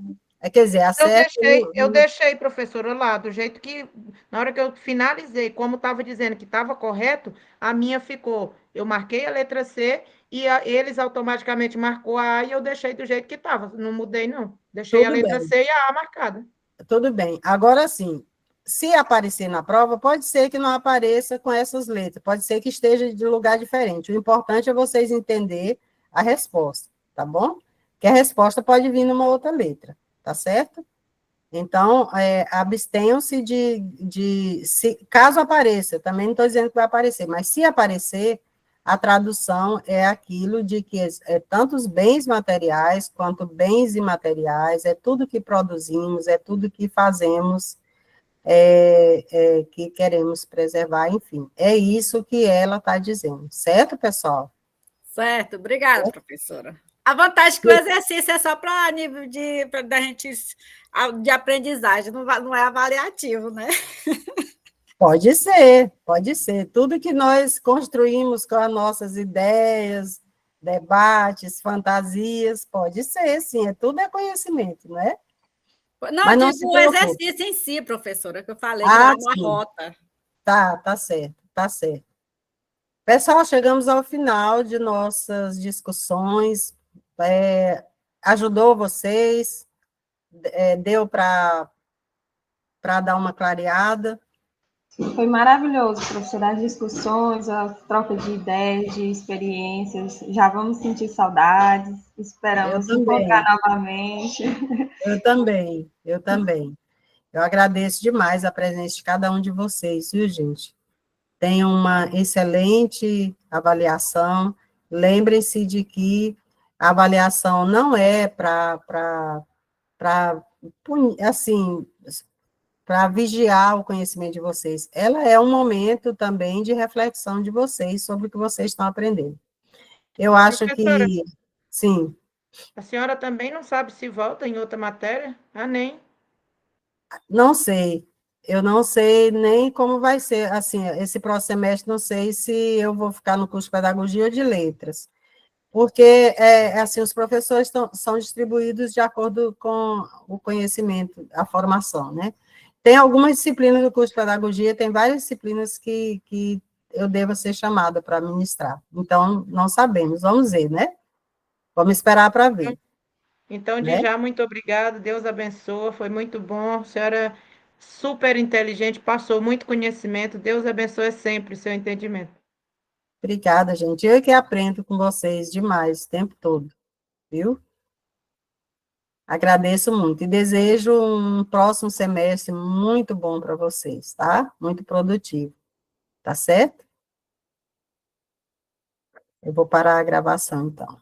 É, quer dizer, a Eu certa. deixei, eu deixei, professora, lá, do jeito que, na hora que eu finalizei, como estava dizendo que estava correto, a minha ficou. Eu marquei a letra C e eles automaticamente marcou a A e eu deixei do jeito que estava. Não mudei, não. Deixei a Tudo letra bem, C e a A marcada. tudo bem. Agora sim, se aparecer na prova, pode ser que não apareça com essas letras, pode ser que esteja de lugar diferente. O importante é vocês entender a resposta, tá bom? Que a resposta pode vir numa outra letra, tá certo? Então, abstenham-se caso apareça, também não estou dizendo que vai aparecer, mas se aparecer, a tradução é aquilo de que tanto os bens materiais quanto bens imateriais, é tudo que produzimos, é tudo que fazemos, que queremos preservar, enfim. É isso que ela está dizendo, certo, pessoal? Certo, obrigada, professora. A vantagem é que o exercício é só para nível da gente de aprendizagem, não é avaliativo, né? Pode ser, pode ser. Tudo que nós construímos com as nossas ideias, debates, fantasias, pode ser, sim. Tudo é conhecimento, né? Não, Mas não se digo o preocupe. exercício em si, professora, que eu falei, que lá Ah, é uma sim. rota. Tá certo, tá certo. Pessoal, chegamos ao final de nossas discussões. Ajudou vocês? Deu para dar uma clareada? Foi maravilhoso, professora, as discussões, a troca de ideias, de experiências. Já vamos sentir saudades, Eu esperamos se encontrar também, novamente. eu também, eu também. Eu agradeço demais a presença de cada um de vocês, viu, gente? Tenham uma excelente avaliação. Lembrem-se de que a avaliação não é assim, para vigiar o conhecimento de vocês. Ela é um momento também de reflexão de vocês sobre o que vocês estão aprendendo. Eu acho Professora, que, sim, a senhora também não sabe se volta em outra matéria? Ah, nem. não sei. Eu não sei nem como vai ser, assim, esse próximo semestre, não sei se eu vou ficar no curso de pedagogia ou de letras, porque, assim, os professores são distribuídos de acordo com o conhecimento, a formação, né? Tem algumas disciplinas do curso de pedagogia, tem várias disciplinas que eu devo ser chamada para ministrar. Então, não sabemos, vamos ver, né? Vamos esperar para ver, Então, de né? já, muito obrigada. Deus abençoe. Foi muito bom. A senhora super inteligente, passou muito conhecimento. Deus abençoe sempre o seu entendimento. Obrigada, gente. Eu que aprendo com vocês demais o tempo todo, viu? Agradeço muito e desejo um próximo semestre muito bom para vocês, tá? Muito produtivo, tá certo? Eu vou parar a gravação, então.